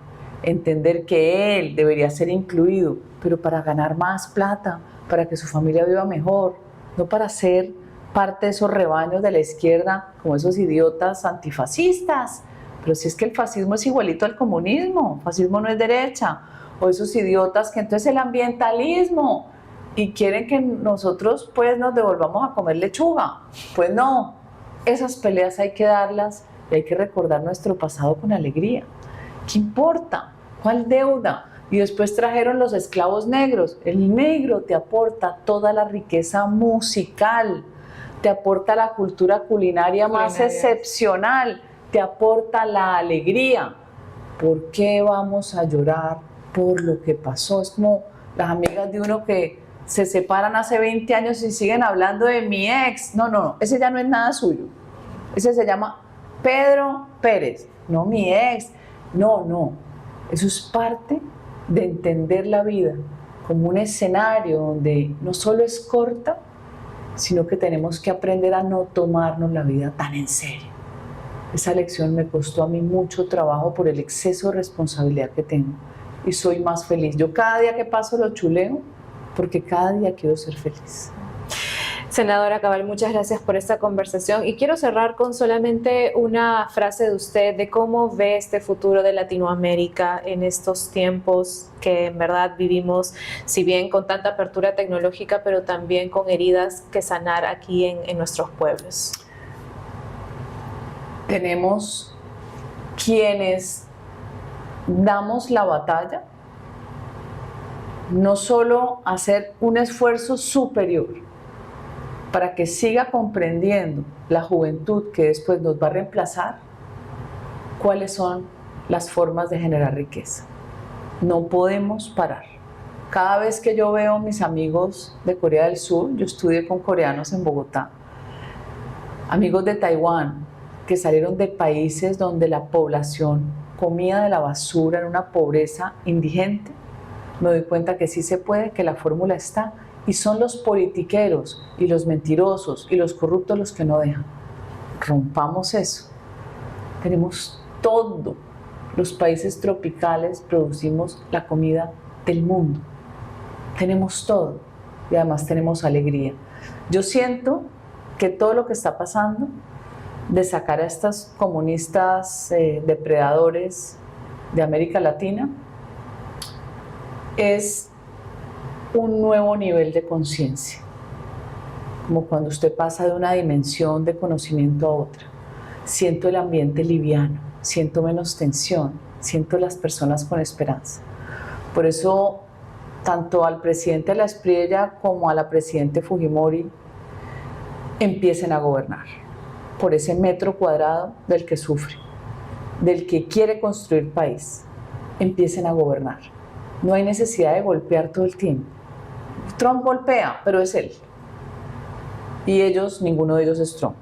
entender que él debería ser incluido, pero para ganar más plata, para que su familia viva mejor, no para ser parte de esos rebaños de la izquierda, como esos idiotas antifascistas. Pero si es que el fascismo es igualito al comunismo, fascismo no es derecha, o esos idiotas que entonces el ambientalismo, y quieren que nosotros pues nos devolvamos a comer lechuga. Pues no, esas peleas hay que darlas y hay que recordar nuestro pasado con alegría. ¿Qué importa? ¿Cuál deuda? Y después trajeron los esclavos negros. El negro te aporta toda la riqueza musical, te aporta la cultura culinaria más excepcional, te aporta la alegría. ¿Por qué vamos a llorar por lo que pasó? Es como las amigas de uno que se separan hace 20 años y siguen hablando de mi ex. No, no, ese ya no es nada suyo. Ese se llama Pedro Pérez, no mi ex. No, no. Eso es parte de entender la vida como un escenario donde no solo es corta, sino que tenemos que aprender a no tomarnos la vida tan en serio. Esa lección me costó a mí mucho trabajo por el exceso de responsabilidad que tengo y soy más feliz. Yo cada día que paso lo chuleo porque cada día quiero ser feliz. Senadora Cabal, muchas gracias por esta conversación y quiero cerrar con solamente una frase de usted de cómo ve este futuro de Latinoamérica en estos tiempos que en verdad vivimos, si bien con tanta apertura tecnológica, pero también con heridas que sanar aquí en nuestros pueblos. Tenemos quienes damos la batalla, no solo hacer un esfuerzo superior para que siga comprendiendo la juventud que después nos va a reemplazar, cuáles son las formas de generar riqueza. No podemos parar. Cada vez que yo veo a mis amigos de Corea del Sur, yo estudié con coreanos en Bogotá, amigos de Taiwán, que salieron de países donde la población comía de la basura en una pobreza indigente, me doy cuenta que sí se puede, que la fórmula está, y son los politiqueros y los mentirosos y los corruptos los que no dejan. Rompamos eso. Tenemos todo. Los países tropicales producimos la comida del mundo. Tenemos todo y además tenemos alegría. Yo siento que todo lo que está pasando de sacar a estos comunistas depredadores de América Latina es un nuevo nivel de conciencia, como cuando usted pasa de una dimensión de conocimiento a otra. Siento el ambiente liviano, siento menos tensión, siento las personas con esperanza. Por eso, tanto al presidente La Espriella como a la presidente Fujimori empiecen a gobernar por ese metro cuadrado del que sufre, del que quiere construir país. Empiecen a gobernar. No hay necesidad de golpear todo el tiempo. Trump golpea, pero es él. Y ellos, ninguno de ellos es Trump.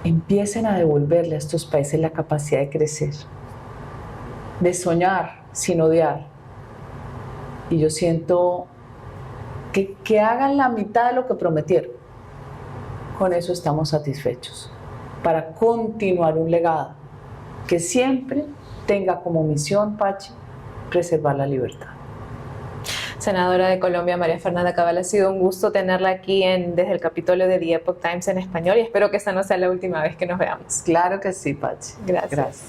Empiecen a devolverle a estos países la capacidad de crecer, de soñar sin odiar. Y yo siento que hagan la mitad de lo que prometieron. Con eso estamos satisfechos, para continuar un legado que siempre tenga como misión, Pachi, preservar la libertad. Senadora de Colombia, María Fernanda Cabal, ha sido un gusto tenerla aquí desde el Capitolio de The Epoch Times en español y espero que esta no sea la última vez que nos veamos. Claro que sí, Pachi. Gracias.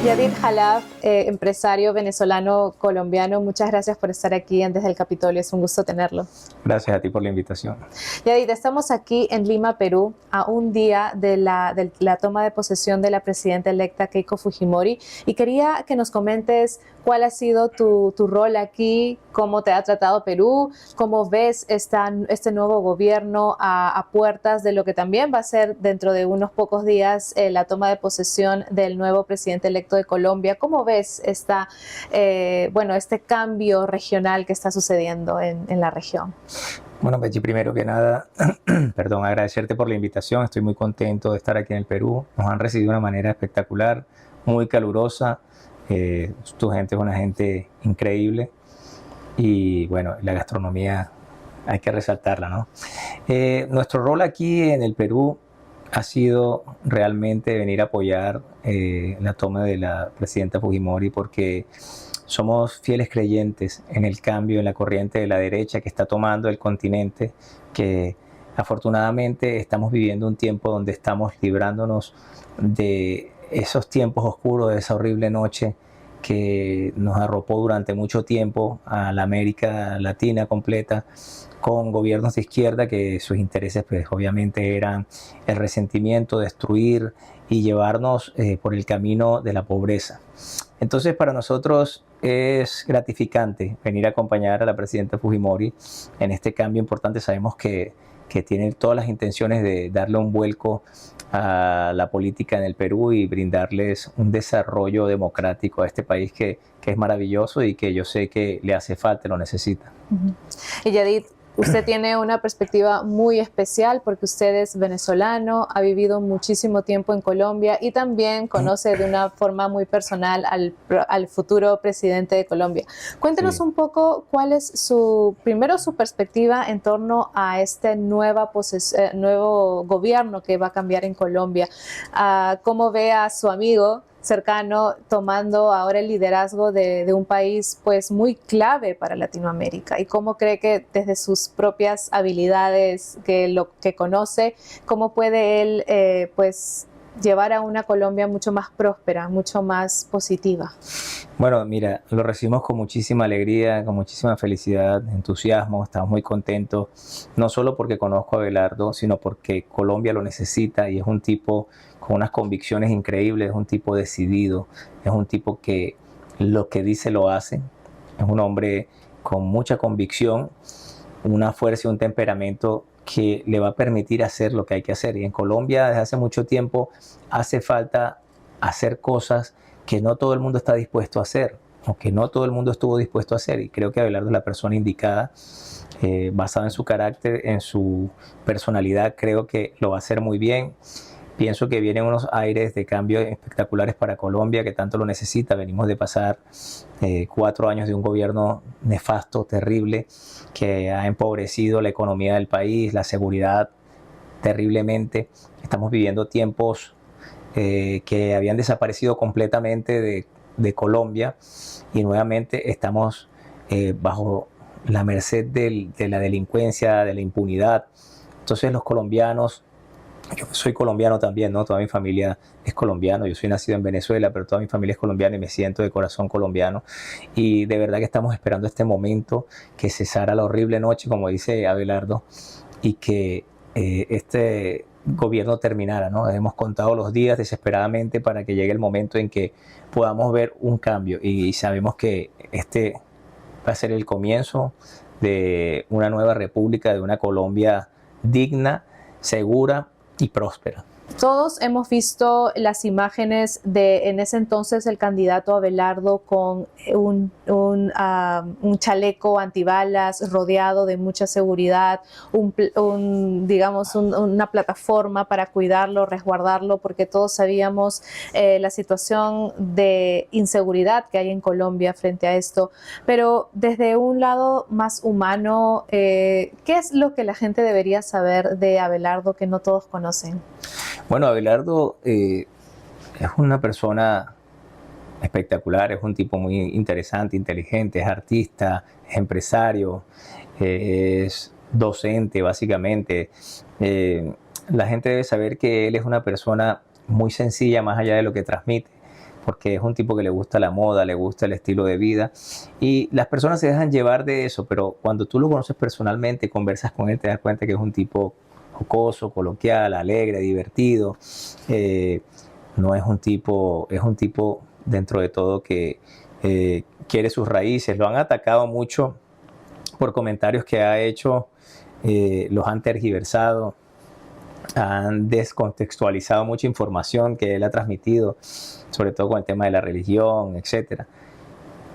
Yadid Khalaf, empresario venezolano colombiano, muchas gracias por estar aquí Desde el Capitolio, es un gusto tenerlo. Gracias a ti por la invitación. Yadid, estamos aquí en Lima, Perú, a un día de la toma de posesión de la presidenta electa Keiko Fujimori y quería que nos comentes cuál ha sido tu rol aquí, cómo te ha tratado Perú, cómo ves este nuevo gobierno a puertas de lo que también va a ser dentro de unos pocos días la toma de posesión del nuevo presidente electo de Colombia. ¿Cómo ves este cambio regional que está sucediendo en la región? Bueno, Pechi, primero que nada, perdón, agradecerte por la invitación. Estoy muy contento de estar aquí en el Perú. Nos han recibido de una manera espectacular, muy calurosa. Tu gente es una gente increíble y bueno, la gastronomía hay que resaltarla, ¿no? Nuestro rol aquí en el Perú ha sido realmente venir a apoyar la toma de la presidenta Fujimori porque somos fieles creyentes en el cambio, en la corriente de la derecha que está tomando el continente, que afortunadamente estamos viviendo un tiempo donde estamos librándonos de esos tiempos oscuros, de esa horrible noche que nos arropó durante mucho tiempo a la América Latina completa, con gobiernos de izquierda que sus intereses pues obviamente eran el resentimiento, destruir y llevarnos por el camino de la pobreza. Entonces para nosotros es gratificante venir a acompañar a la presidenta Fujimori en este cambio importante. Sabemos que que tiene todas las intenciones de darle un vuelco a la política en el Perú y brindarles un desarrollo democrático a este país que es maravilloso y que yo sé que le hace falta, lo necesita. Y Yadid, usted tiene una perspectiva muy especial porque usted es venezolano, ha vivido muchísimo tiempo en Colombia y también conoce de una forma muy personal al futuro presidente de Colombia. Cuéntenos un poco cuál es primero su perspectiva en torno a este nuevo gobierno que va a cambiar en Colombia. ¿Cómo ve a su amigo cercano tomando ahora el liderazgo de un país pues muy clave para Latinoamérica? ¿Y cómo cree que desde sus propias habilidades, lo que conoce, cómo puede él pues llevar a una Colombia mucho más próspera, mucho más positiva? Bueno, mira, lo recibimos con muchísima alegría, con muchísima felicidad, entusiasmo, estamos muy contentos, no solo porque conozco a Abelardo, sino porque Colombia lo necesita y es un tipo con unas convicciones increíbles, es un tipo decidido, es un tipo que lo que dice lo hace, es un hombre con mucha convicción, una fuerza y un temperamento que le va a permitir hacer lo que hay que hacer. Y en Colombia desde hace mucho tiempo hace falta hacer cosas que no todo el mundo está dispuesto a hacer, o que no todo el mundo estuvo dispuesto a hacer. Y creo que Abelardo es la persona indicada, basado en su carácter, en su personalidad, creo que lo va a hacer muy bien. Pienso que vienen unos aires de cambio espectaculares para Colombia, que tanto lo necesita. Venimos de pasar 4 años de un gobierno nefasto, terrible, que ha empobrecido la economía del país, la seguridad terriblemente. Estamos viviendo tiempos que habían desaparecido completamente de Colombia y nuevamente estamos bajo la merced de la delincuencia, de la impunidad. Entonces los colombianos, yo soy colombiano también, ¿no? Toda mi familia es colombiano. Yo soy nacido en Venezuela, pero toda mi familia es colombiana y me siento de corazón colombiano. Y de verdad que estamos esperando este momento, que cesara la horrible noche, como dice Abelardo, y que este gobierno terminara, ¿no? Hemos contado los días desesperadamente para que llegue el momento en que podamos ver un cambio. Y sabemos que este va a ser el comienzo de una nueva república, de una Colombia digna, segura y próspera. Todos hemos visto las imágenes de en ese entonces el candidato Abelardo con un chaleco antibalas rodeado de mucha seguridad, una plataforma para cuidarlo, resguardarlo, porque todos sabíamos la situación de inseguridad que hay en Colombia frente a esto. Pero desde un lado más humano, ¿qué es lo que la gente debería saber de Abelardo que no todos conocen? Bueno, Abelardo es una persona espectacular, es un tipo muy interesante, inteligente, es artista, es empresario, es docente básicamente. La gente debe saber que él es una persona muy sencilla más allá de lo que transmite, porque es un tipo que le gusta la moda, le gusta el estilo de vida y las personas se dejan llevar de eso, pero cuando tú lo conoces personalmente, conversas con él, te das cuenta que es un tipo jocoso, coloquial, alegre, divertido. No es un tipo dentro de todo que quiere sus raíces. Lo han atacado mucho por comentarios que ha hecho, los han tergiversado, han descontextualizado mucha información que él ha transmitido, sobre todo con el tema de la religión, etcétera.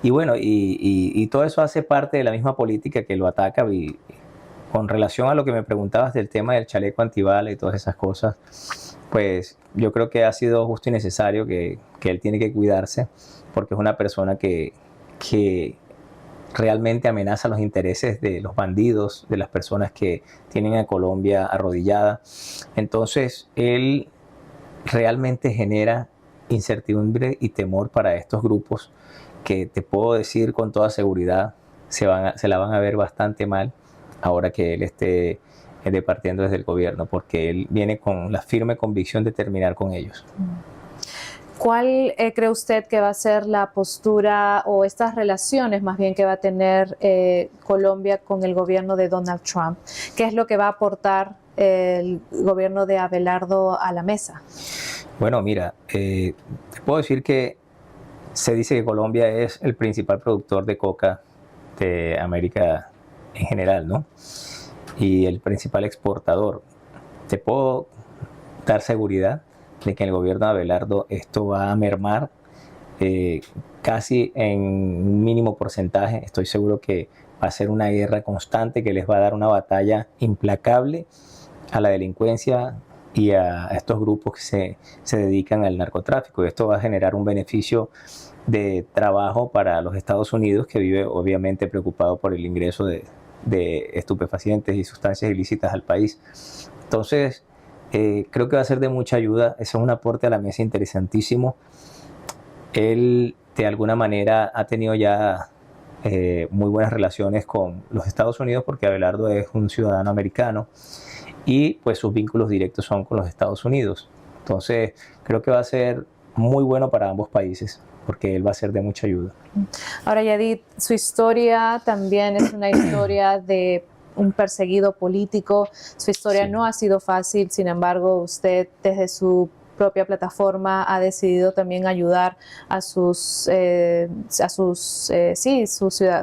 Y bueno, y todo eso hace parte de la misma política que lo ataca. Y con relación a lo que me preguntabas del tema del chaleco antibala y todas esas cosas, pues yo creo que ha sido justo y necesario que él tiene que cuidarse, porque es una persona que realmente amenaza los intereses de los bandidos, de las personas que tienen a Colombia arrodillada. Entonces, él realmente genera incertidumbre y temor para estos grupos que te puedo decir con toda seguridad se la van a ver bastante mal ahora que él esté departiendo desde el gobierno, porque él viene con la firme convicción de terminar con ellos. ¿Cuál cree usted que va a ser la postura o estas relaciones más bien que va a tener Colombia con el gobierno de Donald Trump? ¿Qué es lo que va a aportar el gobierno de Abelardo a la mesa? Bueno, mira, te puedo decir que se dice que Colombia es el principal productor de coca de América en general, ¿no? y el principal exportador. Te puedo dar seguridad de que en el gobierno de Abelardo esto va a mermar casi en un mínimo porcentaje. Estoy seguro que va a ser una guerra constante que les va a dar una batalla implacable a la delincuencia y a estos grupos que se dedican al narcotráfico. Y esto va a generar un beneficio de trabajo para los Estados Unidos, que vive obviamente preocupado por el ingreso de estupefacientes y sustancias ilícitas al país. Entonces, creo que va a ser de mucha ayuda. Ese es un aporte a la mesa interesantísimo. Él, de alguna manera, ha tenido ya muy buenas relaciones con los Estados Unidos, porque Abelardo es un ciudadano americano y pues sus vínculos directos son con los Estados Unidos. Entonces, creo que va a ser muy bueno para ambos países, porque él va a ser de mucha ayuda. Ahora, Yadid, su historia también es una historia de un perseguido político. Su historia no ha sido fácil, sin embargo, usted desde su propia plataforma ha decidido también ayudar a sus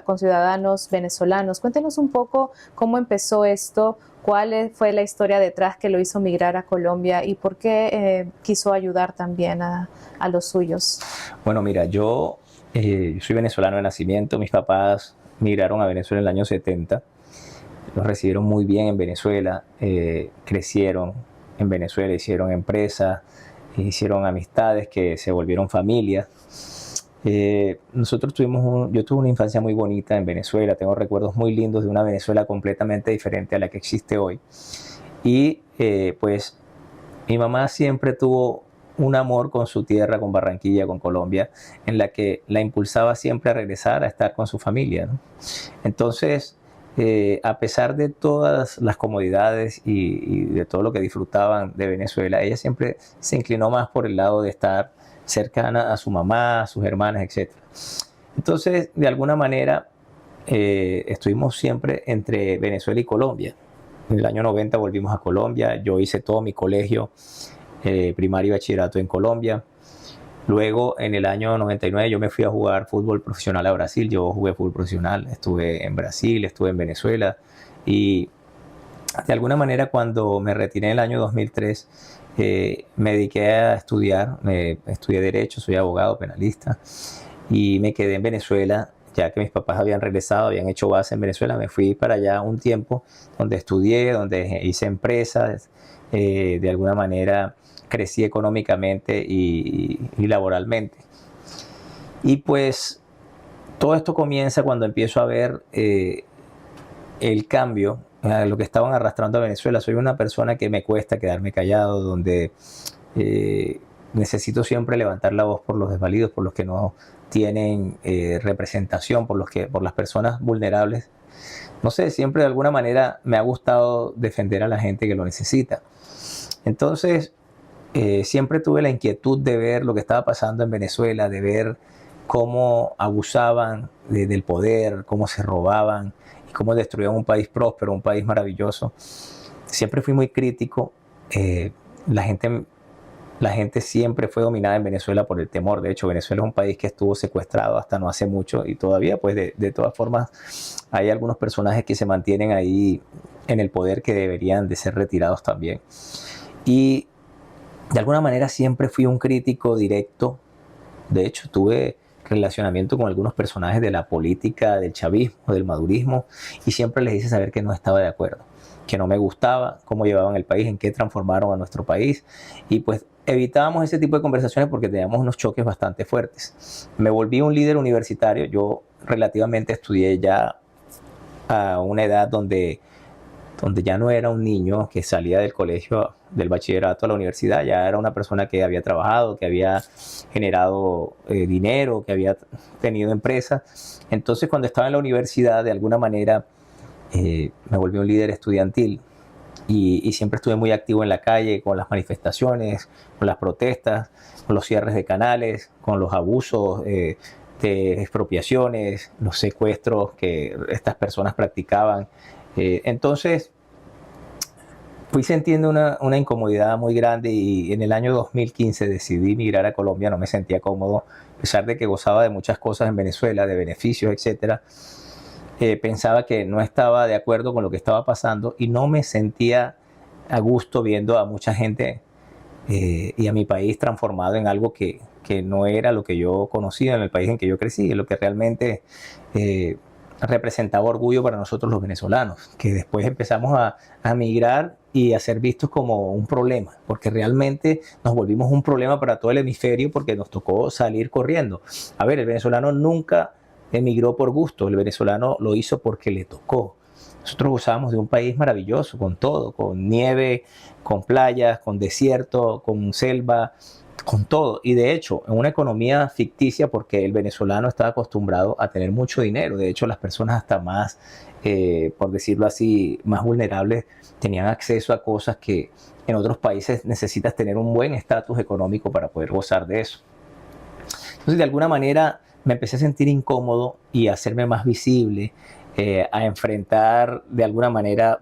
conciudadanos venezolanos. Cuéntenos un poco cómo empezó esto, cuál fue la historia detrás que lo hizo migrar a Colombia y por qué quiso ayudar también a los suyos. Bueno, mira, yo soy venezolano de nacimiento. Mis papás migraron a Venezuela en el año 70. Los recibieron muy bien en Venezuela, crecieron en Venezuela, hicieron empresas, hicieron amistades que se volvieron familia. Yo tuve una infancia muy bonita en Venezuela, tengo recuerdos muy lindos de una Venezuela completamente diferente a la que existe hoy. Y pues mi mamá siempre tuvo un amor con su tierra, con Barranquilla, con Colombia, en la que la impulsaba siempre a regresar a estar con su familia, ¿no? Entonces, a pesar de todas las comodidades y de todo lo que disfrutaban de Venezuela, ella siempre se inclinó más por el lado de estar cercana a su mamá, a sus hermanas, etc. Entonces, de alguna manera, estuvimos siempre entre Venezuela y Colombia. En el año 90 volvimos a Colombia, yo hice todo mi colegio primario y bachillerato en Colombia. Luego, en el año 99, yo me fui a jugar fútbol profesional a Brasil. Yo jugué fútbol profesional, estuve en Brasil, estuve en Venezuela. Y de alguna manera, cuando me retiré en el año 2003, me dediqué a estudiar. Estudié Derecho, soy abogado penalista. Y me quedé en Venezuela, ya que mis papás habían regresado, habían hecho base en Venezuela. Me fui para allá un tiempo, donde estudié, donde hice empresas. De alguna manera crecí económicamente y laboralmente. Y pues todo esto comienza cuando empiezo a ver el cambio, lo que estaban arrastrando a Venezuela. Soy una persona que me cuesta quedarme callado, donde necesito siempre levantar la voz por los desvalidos, por los que no tienen representación, por las personas vulnerables. No sé, siempre de alguna manera me ha gustado defender a la gente que lo necesita. Entonces, siempre tuve la inquietud de ver lo que estaba pasando en Venezuela, de ver cómo abusaban del poder, cómo se robaban y cómo destruían un país próspero, un país maravilloso. Siempre fui muy crítico. La gente siempre fue dominada en Venezuela por el temor. De hecho, Venezuela es un país que estuvo secuestrado hasta no hace mucho y todavía, pues de todas formas, hay algunos personajes que se mantienen ahí en el poder que deberían de ser retirados también. Y de alguna manera siempre fui un crítico directo. De hecho, tuve relacionamiento con algunos personajes de la política, del chavismo, del madurismo, y siempre les hice saber que no estaba de acuerdo, que no me gustaba cómo llevaban el país, en qué transformaron a nuestro país. Y pues evitábamos ese tipo de conversaciones porque teníamos unos choques bastante fuertes. Me volví un líder universitario. Yo relativamente estudié ya a una edad donde ya no era un niño que salía del colegio, del bachillerato a la universidad. Ya era una persona que había trabajado, que había generado dinero, que había tenido empresas. Entonces, cuando estaba en la universidad, de alguna manera me volví un líder estudiantil y siempre estuve muy activo en la calle, con las manifestaciones, con las protestas, con los cierres de canales, con los abusos de expropiaciones, los secuestros que estas personas practicaban. Entonces fui sintiendo una incomodidad muy grande y en el año 2015 decidí migrar a Colombia. No me sentía cómodo, a pesar de que gozaba de muchas cosas en Venezuela, de beneficios, etc. pensaba que no estaba de acuerdo con lo que estaba pasando y no me sentía a gusto viendo a mucha gente y a mi país transformado en algo que no era lo que yo conocía en el país en que yo crecí, lo que realmente representaba orgullo para nosotros los venezolanos, que después empezamos a migrar y a ser vistos como un problema, porque realmente nos volvimos un problema para todo el hemisferio porque nos tocó salir corriendo. A ver, el venezolano nunca emigró por gusto, el venezolano lo hizo porque le tocó. Nosotros gozábamos de un país maravilloso, con todo, con nieve, con playas, con desierto, con selva, con todo. Y de hecho, en una economía ficticia, porque el venezolano está acostumbrado a tener mucho dinero. De hecho, las personas hasta más, por decirlo así, más vulnerables, tenían acceso a cosas que en otros países necesitas tener un buen estatus económico para poder gozar de eso. Entonces, de alguna manera, me empecé a sentir incómodo y a hacerme más visible, a enfrentar de alguna manera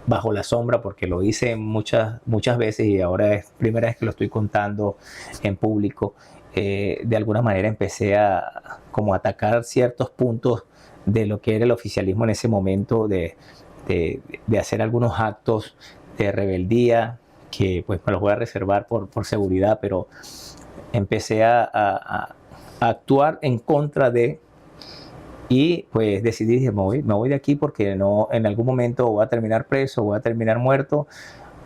bajo la sombra, porque lo hice muchas veces y ahora es primera vez que lo estoy contando en público. De alguna manera empecé a como atacar ciertos puntos de lo que era el oficialismo en ese momento, de hacer algunos actos de rebeldía, que pues me los voy a reservar por seguridad, pero empecé a actuar en contra de. Y pues decidí, dije, me voy de aquí porque no, en algún momento voy a terminar preso, voy a terminar muerto,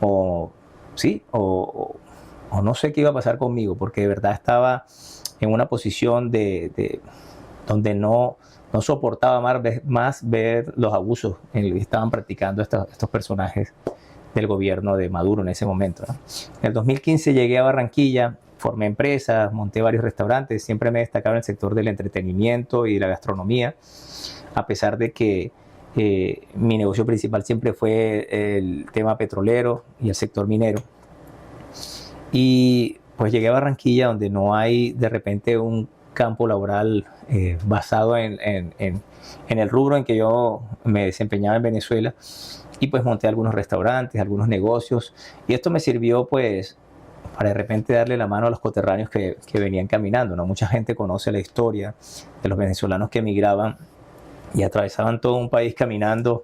o sí, o no sé qué iba a pasar conmigo, porque de verdad estaba en una posición donde no soportaba más ver los abusos que estaban practicando estos personajes del gobierno de Maduro en ese momento, ¿no? En el 2015 llegué a Barranquilla, formé empresas, monté varios restaurantes, siempre me he destacado en el sector del entretenimiento y la gastronomía, a pesar de que mi negocio principal siempre fue el tema petrolero y el sector minero. Y pues llegué a Barranquilla, donde no hay de repente un campo laboral basado en el rubro en que yo me desempeñaba en Venezuela, y pues monté algunos restaurantes, algunos negocios, y esto me sirvió pues para de repente darle la mano a los coterráneos que venían caminando, ¿no? Mucha gente conoce la historia de los venezolanos que emigraban y atravesaban todo un país caminando,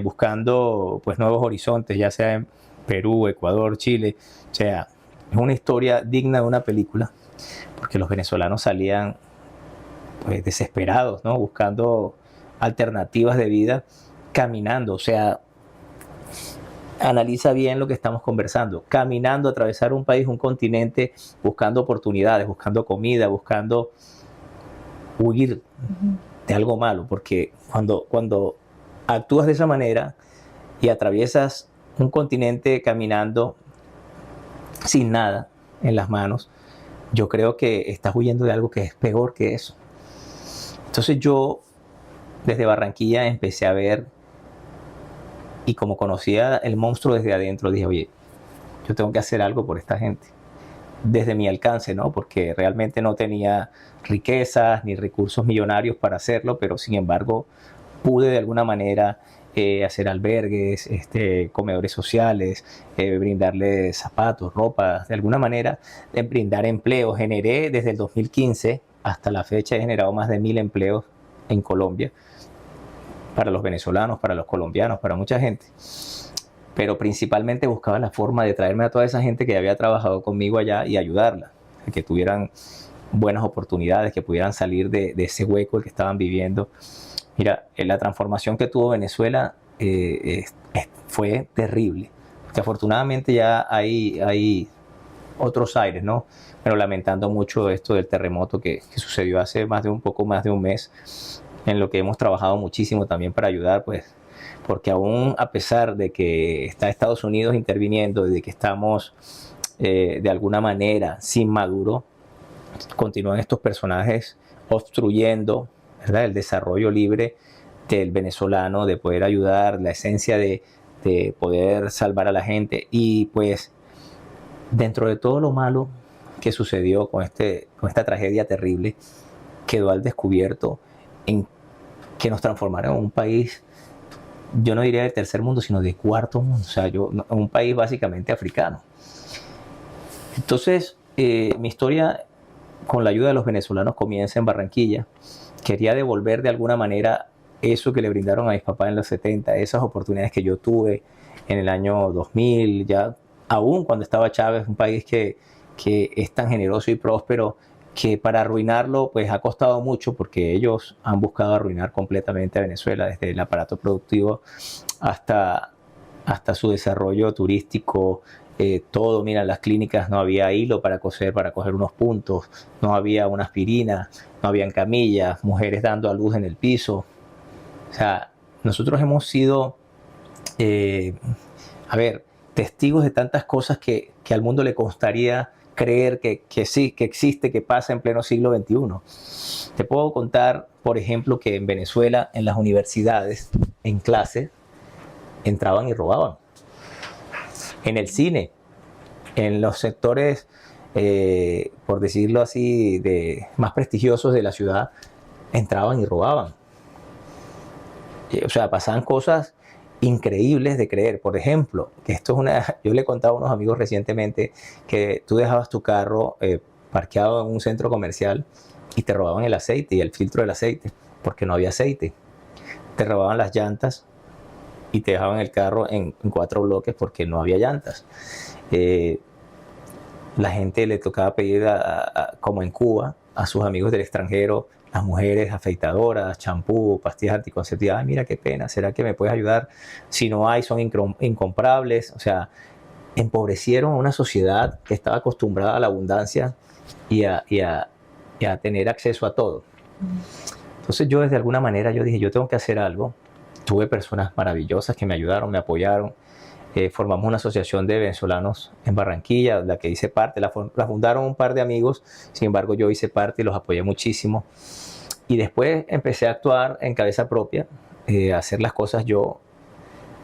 buscando pues nuevos horizontes, ya sea en Perú, Ecuador, Chile. O sea, es una historia digna de una película, porque los venezolanos salían pues desesperados, ¿no? Buscando alternativas de vida, caminando. O sea, analiza bien lo que estamos conversando. Caminando, atravesar un país, un continente, buscando oportunidades, buscando comida, buscando huir de algo malo. Porque cuando actúas de esa manera y atraviesas un continente caminando sin nada en las manos, yo creo que estás huyendo de algo que es peor que eso. Entonces yo, desde Barranquilla, empecé a ver. Y como conocía el monstruo desde adentro, dije, oye, yo tengo que hacer algo por esta gente. Desde mi alcance, ¿no? Porque realmente no tenía riquezas ni recursos millonarios para hacerlo, pero sin embargo pude de alguna manera hacer albergues, comedores sociales, brindarles zapatos, ropa, de alguna manera brindar empleo. Generé desde el 2015 hasta la fecha, he generado más de 1000 empleos en Colombia, para los venezolanos, para los colombianos, para mucha gente. Pero principalmente buscaba la forma de traerme a toda esa gente que había trabajado conmigo allá y ayudarla, a que tuvieran buenas oportunidades, que pudieran salir de ese hueco el que estaban viviendo. Mira, la transformación que tuvo Venezuela fue terrible, porque afortunadamente ya hay otros aires, ¿no? Pero lamentando mucho esto del terremoto que sucedió hace poco más de un mes, en lo que hemos trabajado muchísimo también para ayudar, pues, porque aún a pesar de que está Estados Unidos interviniendo y de que estamos de alguna manera sin Maduro, continúan estos personajes obstruyendo, ¿verdad?, el desarrollo libre del venezolano, de poder ayudar, la esencia de poder salvar a la gente. Y pues dentro de todo lo malo que sucedió con esta tragedia terrible, quedó al descubierto en que nos transformaron en un país, yo no diría de tercer mundo, sino de cuarto mundo, o sea, un país básicamente africano. Entonces, mi historia con la ayuda de los venezolanos comienza en Barranquilla. Quería devolver de alguna manera eso que le brindaron a mis papás en los 70, esas oportunidades que yo tuve en el año 2000, ya aún cuando estaba Chávez, un país que es tan generoso y próspero, que para arruinarlo pues ha costado mucho, porque ellos han buscado arruinar completamente a Venezuela, desde el aparato productivo hasta su desarrollo turístico, todo. Mira, en las clínicas no había hilo para coser unos puntos, no había una aspirina, no habían camillas, mujeres dando a luz en el piso. O sea, nosotros hemos sido, testigos de tantas cosas que al mundo le costaría creer que sí, que existe, que pasa en pleno siglo XXI. Te puedo contar, por ejemplo, que en Venezuela, en las universidades, en clases, entraban y robaban. En el cine, en los sectores, por decirlo así, más prestigiosos de la ciudad, entraban y robaban. O sea, pasaban cosas increíbles de creer. Por ejemplo, que yo le contaba a unos amigos recientemente que tú dejabas tu carro parqueado en un centro comercial y te robaban el aceite y el filtro del aceite, porque no había aceite. Te robaban las llantas y te dejaban el carro en 4 bloques porque no había llantas. La gente le tocaba pedir, como en Cuba, a sus amigos del extranjero, las mujeres afeitadoras, champú, pastillas anticonceptivas. Ay, mira qué pena, ¿será que me puedes ayudar? Si no hay, son incomprables. O sea, empobrecieron a una sociedad que estaba acostumbrada a la abundancia y a tener acceso a todo. Entonces yo, desde alguna manera, yo dije, yo tengo que hacer algo. Tuve personas maravillosas que me ayudaron, me apoyaron. Formamos una asociación de venezolanos en Barranquilla, la que hice parte. La fundaron un par de amigos, sin embargo yo hice parte y los apoyé muchísimo. Y después empecé a actuar en cabeza propia, a hacer las cosas yo.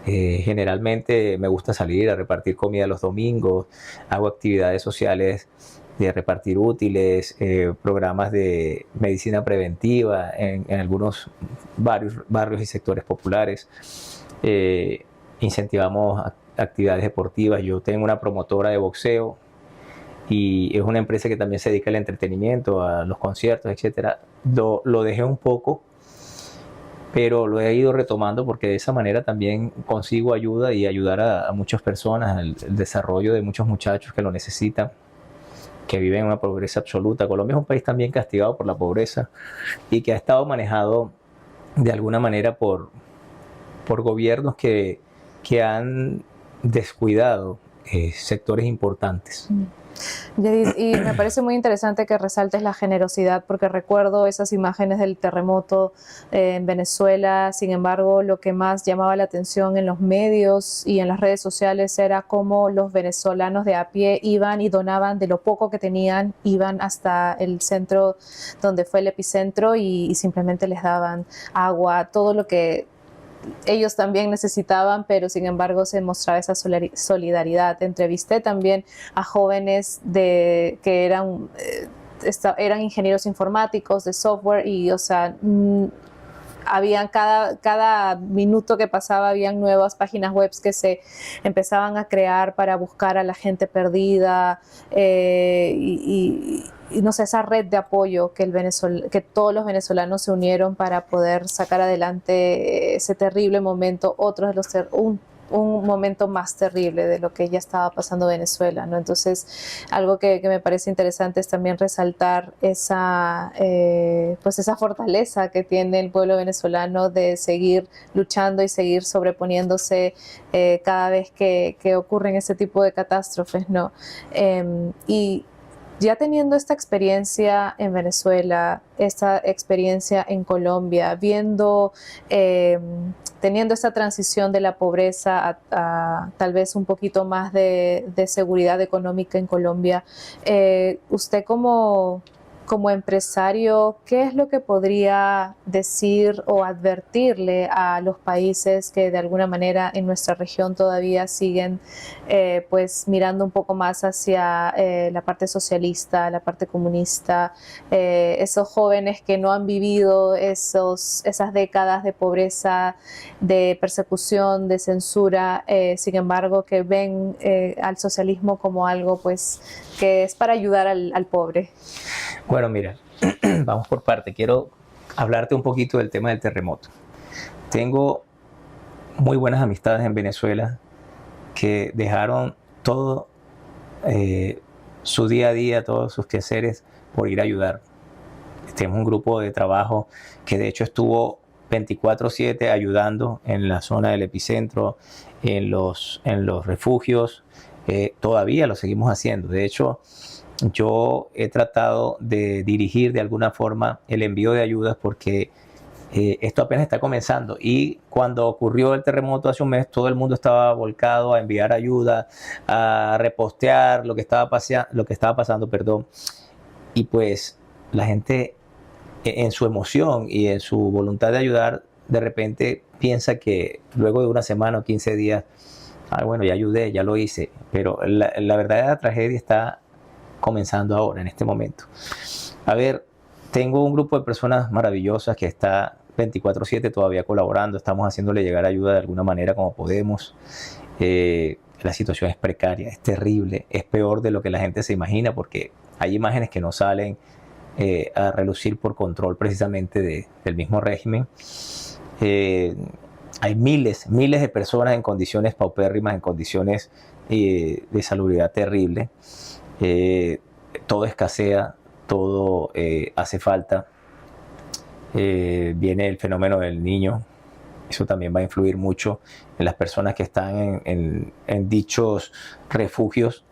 Generalmente me gusta salir a repartir comida los domingos, hago actividades sociales de repartir útiles, programas de medicina preventiva en algunos barrios y sectores populares. Incentivamos actividades deportivas. Yo tengo una promotora de boxeo y es una empresa que también se dedica al entretenimiento, a los conciertos, etc. Lo dejé un poco, pero lo he ido retomando porque de esa manera también consigo ayuda y ayudar a muchas personas, el desarrollo de muchos muchachos que lo necesitan, que viven en una pobreza absoluta. Colombia es un país también castigado por la pobreza y que ha estado manejado de alguna manera por gobiernos que han descuidado sectores importantes. Yedid, y me parece muy interesante que resaltes la generosidad, porque recuerdo esas imágenes del terremoto en Venezuela. Sin embargo, lo que más llamaba la atención en los medios y en las redes sociales era cómo los venezolanos de a pie iban y donaban de lo poco que tenían, iban hasta el centro donde fue el epicentro y simplemente les daban agua, todo lo que ellos también necesitaban, pero sin embargo se mostraba esa solidaridad. Entrevisté también a jóvenes que eran ingenieros informáticos de software y, o sea, habían cada minuto que pasaba habían nuevas páginas web que se empezaban a crear para buscar a la gente perdida, y no sé, esa red de apoyo que todos los venezolanos se unieron para poder sacar adelante ese terrible momento, un momento más terrible de lo que ya estaba pasando Venezuela, ¿no? Entonces, algo que me parece interesante es también resaltar esa fortaleza que tiene el pueblo venezolano de seguir luchando y seguir sobreponiéndose cada vez que ocurren este tipo de catástrofes, ¿no? Y ya teniendo esta experiencia en Venezuela, esta experiencia en Colombia, teniendo esta transición de la pobreza a tal vez un poquito más de seguridad económica en Colombia, usted como empresario, ¿qué es lo que podría decir o advertirle a los países que de alguna manera en nuestra región todavía siguen pues mirando un poco más hacia la parte socialista, la parte comunista, esos jóvenes que no han vivido esas décadas de pobreza, de persecución, de censura, sin embargo que ven al socialismo como algo pues que es para ayudar al pobre? Bueno, mira, vamos por parte. Quiero hablarte un poquito del tema del terremoto. tengo muy buenas amistades en Venezuela que dejaron todo su día a día, todos sus quehaceres por ir a ayudar. Tenemos un grupo de trabajo que de hecho estuvo 24/7 ayudando en la zona del epicentro, en los refugios. Todavía lo seguimos haciendo. De hecho, yo he tratado de dirigir de alguna forma el envío de ayudas porque esto apenas está comenzando, y cuando ocurrió el terremoto hace un mes, todo el mundo estaba volcado a enviar ayuda, a repostear lo que estaba pasando, perdón. Y pues la gente, en su emoción y en su voluntad de ayudar, de repente piensa que luego de una semana o 15 días, bueno, ya ayudé, ya lo hice, pero la verdadera tragedia está comenzando ahora, en este momento. A ver, tengo un grupo de personas maravillosas que está 24/7 todavía colaborando, estamos haciéndole llegar ayuda de alguna manera como podemos. La situación es precaria, es terrible, es peor de lo que la gente se imagina, porque hay imágenes que no salen a relucir por control precisamente del mismo régimen. Hay miles de personas en condiciones paupérrimas, en condiciones de salubridad terrible. Todo escasea, todo hace falta. Viene el fenómeno del niño. Eso también va a influir mucho en las personas que están en dichos refugios.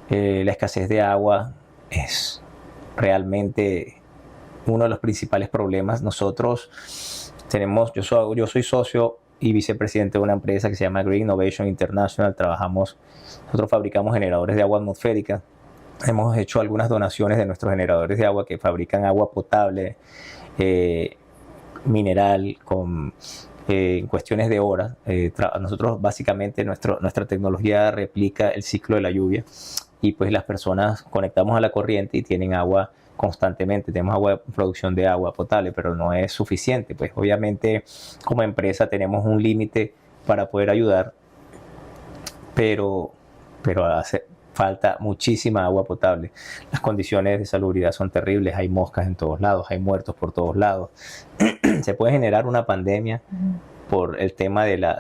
La escasez de agua es realmente uno de los principales problemas. Nosotros tenemos, yo soy socio y vicepresidente de una empresa que se llama Green Innovation International. Nosotros fabricamos generadores de agua atmosférica. Hemos hecho algunas donaciones de nuestros generadores de agua que fabrican agua potable, mineral, en cuestiones de horas. Nosotros básicamente nuestra tecnología replica el ciclo de la lluvia, y pues las personas conectamos a la corriente y tienen agua constantemente. Tenemos producción de agua potable, pero no es suficiente. Pues obviamente como empresa tenemos un límite para poder ayudar, pero hace falta muchísima agua potable. Las condiciones de salubridad son terribles, hay moscas en todos lados, hay muertos por todos lados. Se puede generar una pandemia por el tema de la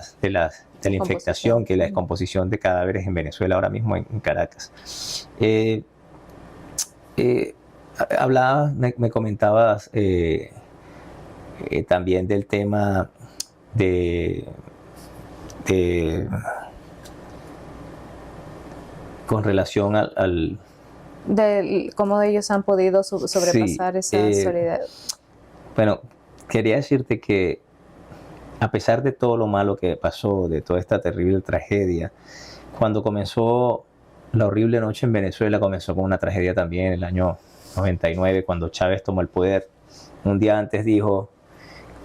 infectación, que es la descomposición de cadáveres en Venezuela ahora mismo, en Caracas. Me comentabas también del tema con relación al De cómo ellos han podido sobrepasar esa soledad. Bueno, quería decirte que a pesar de todo lo malo que pasó, de toda esta terrible tragedia, cuando comenzó la horrible noche en Venezuela, comenzó con una tragedia también en el año 99, cuando Chávez tomó el poder. Un día antes dijo: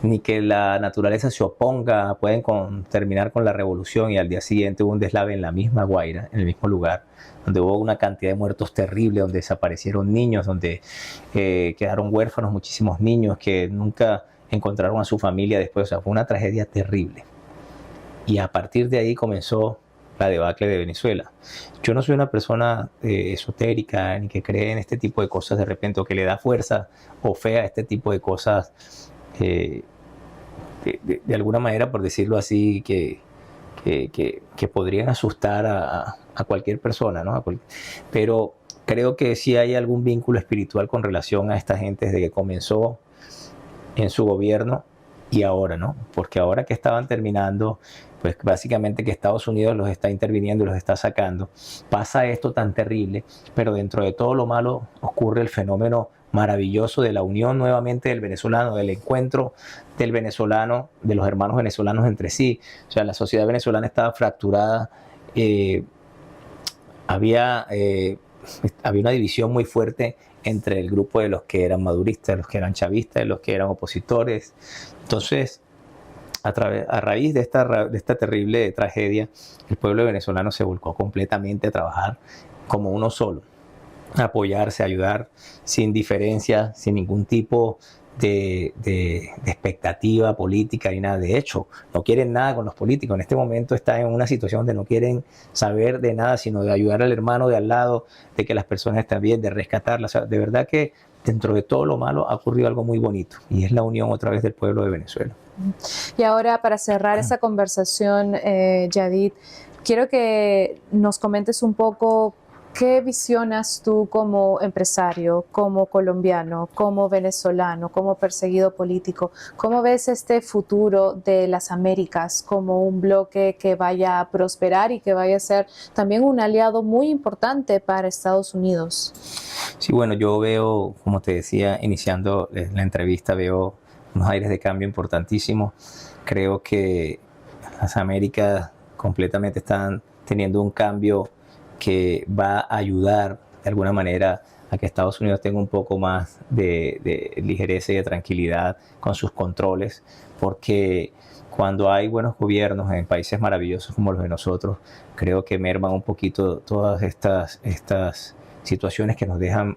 ni que la naturaleza se oponga, pueden terminar con la revolución, y al día siguiente hubo un deslave en la misma Guaira, en el mismo lugar, donde hubo una cantidad de muertos terrible, donde desaparecieron niños, donde quedaron huérfanos muchísimos niños que nunca encontraron a su familia después. O sea, fue una tragedia terrible. Y a partir de ahí comenzó la debacle de Venezuela. Yo no soy una persona esotérica, ni que cree en este tipo de cosas de repente, o que le da fuerza o fe a este tipo de cosas, de alguna manera, por decirlo así, que podrían asustar a cualquier persona, ¿no? Pero creo que sí hay algún vínculo espiritual con relación a esta gente desde que comenzó en su gobierno y ahora, ¿no? Porque ahora que estaban terminando, pues básicamente que Estados Unidos los está interviniendo y los está sacando, pasa esto tan terrible, pero dentro de todo lo malo ocurre el fenómeno maravilloso de la unión nuevamente del venezolano, del encuentro del venezolano, de los hermanos venezolanos entre sí. O sea, la sociedad venezolana estaba fracturada, había una división muy fuerte entre el grupo de los que eran maduristas, los que eran chavistas, de los que eran opositores. Entonces, a raíz de esta terrible tragedia, el pueblo venezolano se volcó completamente a trabajar como uno solo, a apoyarse, a ayudar, sin diferencia, sin ningún tipo de expectativa política ni nada. De hecho, no quieren nada con los políticos. En este momento están en una situación donde no quieren saber de nada, sino de ayudar al hermano de al lado, de que las personas estén bien, de rescatarlas. O sea, de verdad que dentro de todo lo malo ha ocurrido algo muy bonito, y es la unión otra vez del pueblo de Venezuela. Y ahora, para cerrar esta conversación, Yadid, quiero que nos comentes un poco qué visionas tú como empresario, como colombiano, como venezolano, como perseguido político. ¿Cómo ves este futuro de las Américas como un bloque que vaya a prosperar y que vaya a ser también un aliado muy importante para Estados Unidos? Sí, bueno, yo veo, como te decía, iniciando la entrevista, veo unos aires de cambio importantísimos. Creo que las Américas completamente están teniendo un cambio que va a ayudar de alguna manera a que Estados Unidos tenga un poco más de ligereza y de tranquilidad con sus controles, porque cuando hay buenos gobiernos en países maravillosos como los de nosotros, creo que merman un poquito todas estas situaciones que nos dejan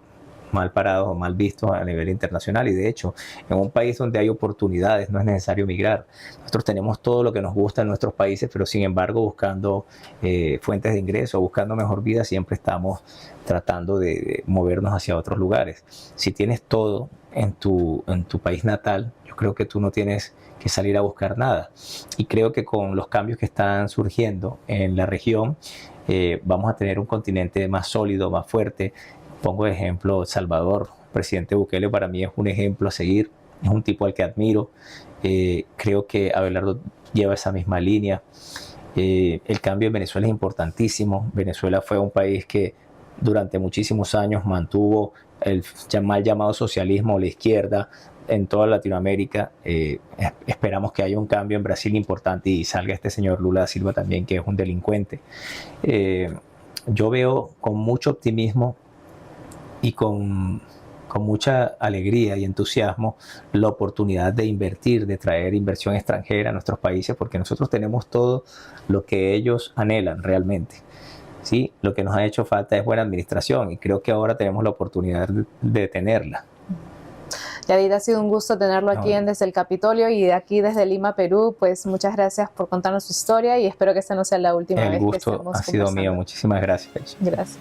mal parados o mal vistos a nivel internacional. Y de hecho, en un país donde hay oportunidades no es necesario migrar. Nosotros tenemos todo lo que nos gusta en nuestros países, pero sin embargo buscando fuentes de ingreso, buscando mejor vida, siempre estamos tratando de movernos hacia otros lugares. Si tienes todo en tu país natal, yo creo que tú no tienes que salir a buscar nada. Y creo que con los cambios que están surgiendo en la región, vamos a tener un continente más sólido, más fuerte. Pongo de ejemplo El Salvador. El presidente Bukele para mí es un ejemplo a seguir, es un tipo al que admiro. Creo que Abelardo lleva esa misma línea. El cambio en Venezuela es importantísimo. Venezuela fue un país que durante muchísimos años mantuvo el mal llamado socialismo o la izquierda en toda Latinoamérica. Esperamos que haya un cambio en Brasil importante y salga este señor Lula da Silva también, que es un delincuente. Yo veo con mucho optimismo y con mucha alegría y entusiasmo la oportunidad de invertir, de traer inversión extranjera a nuestros países, porque nosotros tenemos todo lo que ellos anhelan realmente. ¿Sí? Lo que nos ha hecho falta es buena administración y creo que ahora tenemos la oportunidad de tenerla. Yadid, ha sido un gusto tenerlo aquí Desde el Capitolio y de aquí desde Lima, Perú. Pues muchas gracias por contarnos su historia y espero que esta no sea la última vez que estemos conversando. El gusto ha sido mío. Muchísimas gracias. Gracias.